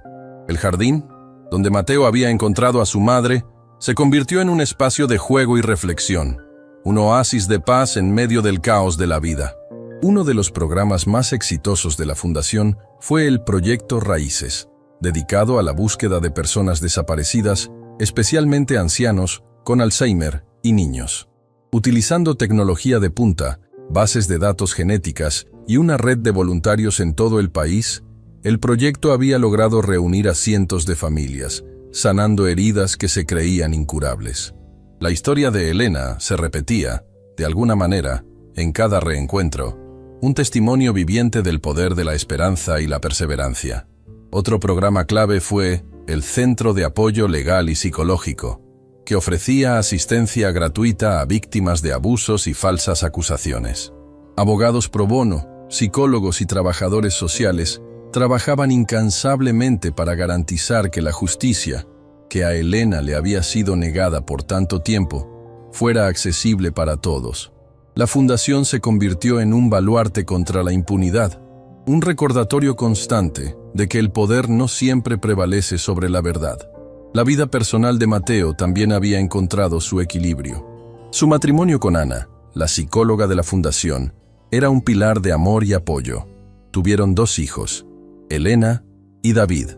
Speaker 1: El jardín, donde Mateo había encontrado a su madre, se convirtió en un espacio de juego y reflexión, un oasis de paz en medio del caos de la vida. Uno de los programas más exitosos de la Fundación fue el Proyecto Raíces, dedicado a la búsqueda de personas desaparecidas, especialmente ancianos, con Alzheimer y niños. Utilizando tecnología de punta, bases de datos genéticas y una red de voluntarios en todo el país, el proyecto había logrado reunir a cientos de familias, sanando heridas que se creían incurables. La historia de Elena se repetía, de alguna manera, en cada reencuentro, un testimonio viviente del poder de la esperanza y la perseverancia. Otro programa clave fue el Centro de Apoyo Legal y Psicológico, que ofrecía asistencia gratuita a víctimas de abusos y falsas acusaciones. Abogados pro bono, psicólogos y trabajadores sociales trabajaban incansablemente para garantizar que la justicia, que a Elena le había sido negada por tanto tiempo, fuera accesible para todos. La fundación se convirtió en un baluarte contra la impunidad, un recordatorio constante de que el poder no siempre prevalece sobre la verdad. La vida personal de Mateo también había encontrado su equilibrio. Su matrimonio con Ana, la psicóloga de la fundación, era un pilar de amor y apoyo. Tuvieron 2 hijos, Elena y David,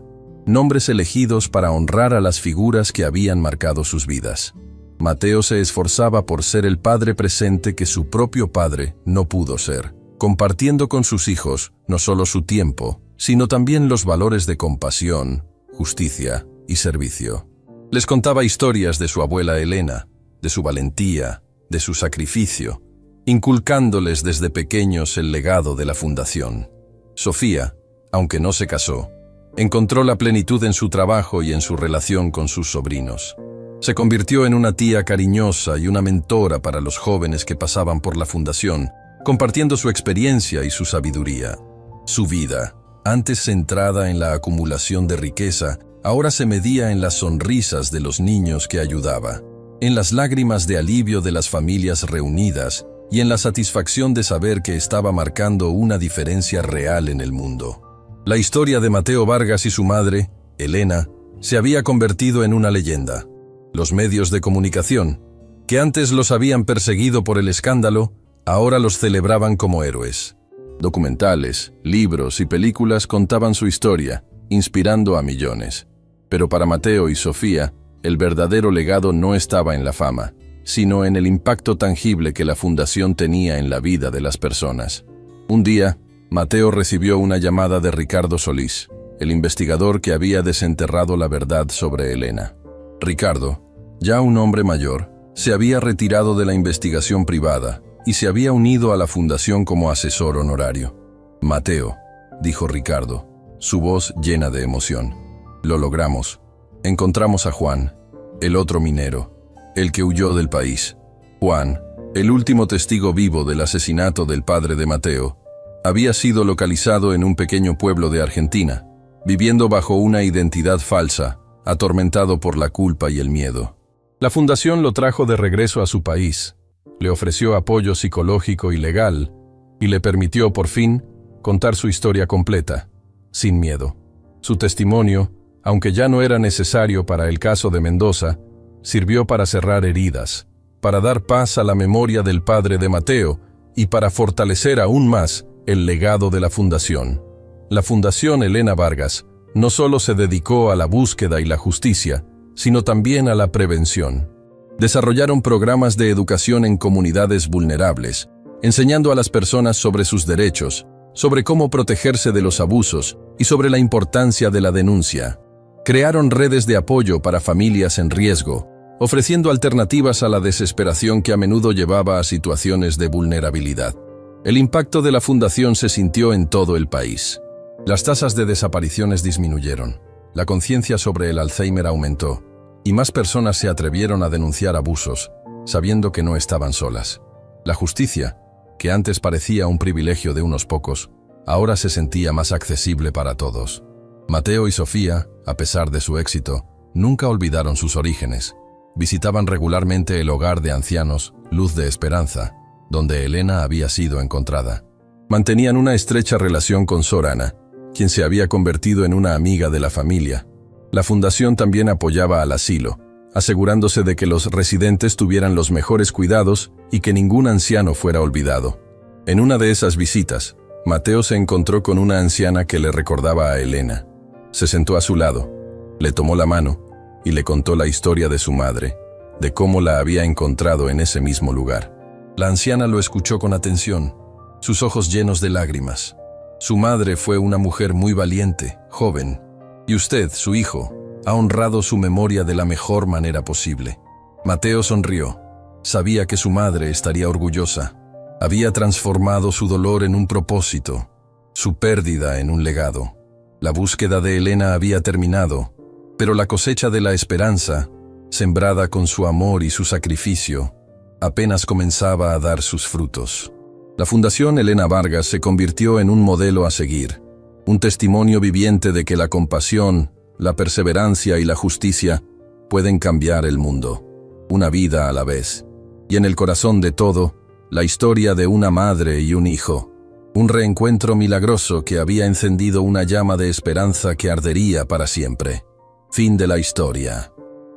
Speaker 1: nombres elegidos para honrar a las figuras que habían marcado sus vidas. Mateo se esforzaba por ser el padre presente que su propio padre no pudo ser, compartiendo con sus hijos no solo su tiempo, sino también los valores de compasión, justicia y servicio. Les contaba historias de su abuela Elena, de su valentía, de su sacrificio, inculcándoles desde pequeños el legado de la fundación. Sofía, aunque no se casó, encontró la plenitud en su trabajo y en su relación con sus sobrinos. Se convirtió en una tía cariñosa y una mentora para los jóvenes que pasaban por la fundación, compartiendo su experiencia y su sabiduría. Su vida, antes centrada en la acumulación de riqueza, ahora se medía en las sonrisas de los niños que ayudaba, en las lágrimas de alivio de las familias reunidas y en la satisfacción de saber que estaba marcando una diferencia real en el mundo. La historia de Mateo Vargas y su madre, Elena, se había convertido en una leyenda. Los medios de comunicación, que antes los habían perseguido por el escándalo, ahora los celebraban como héroes. Documentales, libros y películas contaban su historia, inspirando a millones. Pero para Mateo y Sofía, el verdadero legado no estaba en la fama, sino en el impacto tangible que la fundación tenía en la vida de las personas. Un día, Mateo recibió una llamada de Ricardo Solís, el investigador que había desenterrado la verdad sobre Elena. Ricardo, ya un hombre mayor, se había retirado de la investigación privada y se había unido a la fundación como asesor honorario. «Mateo», dijo Ricardo, su voz llena de emoción. «Lo logramos. Encontramos a Juan, el otro minero, el que huyó del país. Juan, el último testigo vivo del asesinato del padre de Mateo, había sido localizado en un pequeño pueblo de Argentina, viviendo bajo una identidad falsa, atormentado por la culpa y el miedo. La fundación lo trajo de regreso a su país, le ofreció apoyo psicológico y legal, y le permitió, por fin, contar su historia completa, sin miedo. Su testimonio, aunque ya no era necesario para el caso de Mendoza, sirvió para cerrar heridas, para dar paz a la memoria del padre de Mateo y para fortalecer aún más el legado de la fundación. La Fundación Elena Vargas no solo se dedicó a la búsqueda y la justicia, sino también a la prevención. Desarrollaron programas de educación en comunidades vulnerables, enseñando a las personas sobre sus derechos, sobre cómo protegerse de los abusos y sobre la importancia de la denuncia. Crearon redes de apoyo para familias en riesgo, ofreciendo alternativas a la desesperación que a menudo llevaba a situaciones de vulnerabilidad. El impacto de la fundación se sintió en todo el país. Las tasas de desapariciones disminuyeron, la conciencia sobre el Alzheimer aumentó, y más personas se atrevieron a denunciar abusos, sabiendo que no estaban solas. La justicia, que antes parecía un privilegio de unos pocos, ahora se sentía más accesible para todos. Mateo y Sofía, a pesar de su éxito, nunca olvidaron sus orígenes. Visitaban regularmente el hogar de ancianos, Luz de Esperanza, donde Elena había sido encontrada. Mantenían una estrecha relación con Sorana, quien se había convertido en una amiga de la familia. La fundación también apoyaba al asilo, asegurándose de que los residentes tuvieran los mejores cuidados y que ningún anciano fuera olvidado. En una de esas visitas, Mateo se encontró con una anciana que le recordaba a Elena. Se sentó a su lado, le tomó la mano y le contó la historia de su madre, de cómo la había encontrado en ese mismo lugar. La anciana lo escuchó con atención, sus ojos llenos de lágrimas. Su madre fue una mujer muy valiente, joven, y usted, su hijo, ha honrado su memoria de la mejor manera posible. Mateo sonrió. Sabía que su madre estaría orgullosa. Había transformado su dolor en un propósito, su pérdida en un legado. La búsqueda de Elena había terminado, pero la cosecha de la esperanza, sembrada con su amor y su sacrificio, apenas comenzaba a dar sus frutos. La Fundación Elena Vargas se convirtió en un modelo a seguir, un testimonio viviente de que la compasión, la perseverancia y la justicia pueden cambiar el mundo, una vida a la vez. Y en el corazón de todo, la historia de una madre y un hijo, un reencuentro milagroso que había encendido una llama de esperanza que ardería para siempre. Fin de la historia.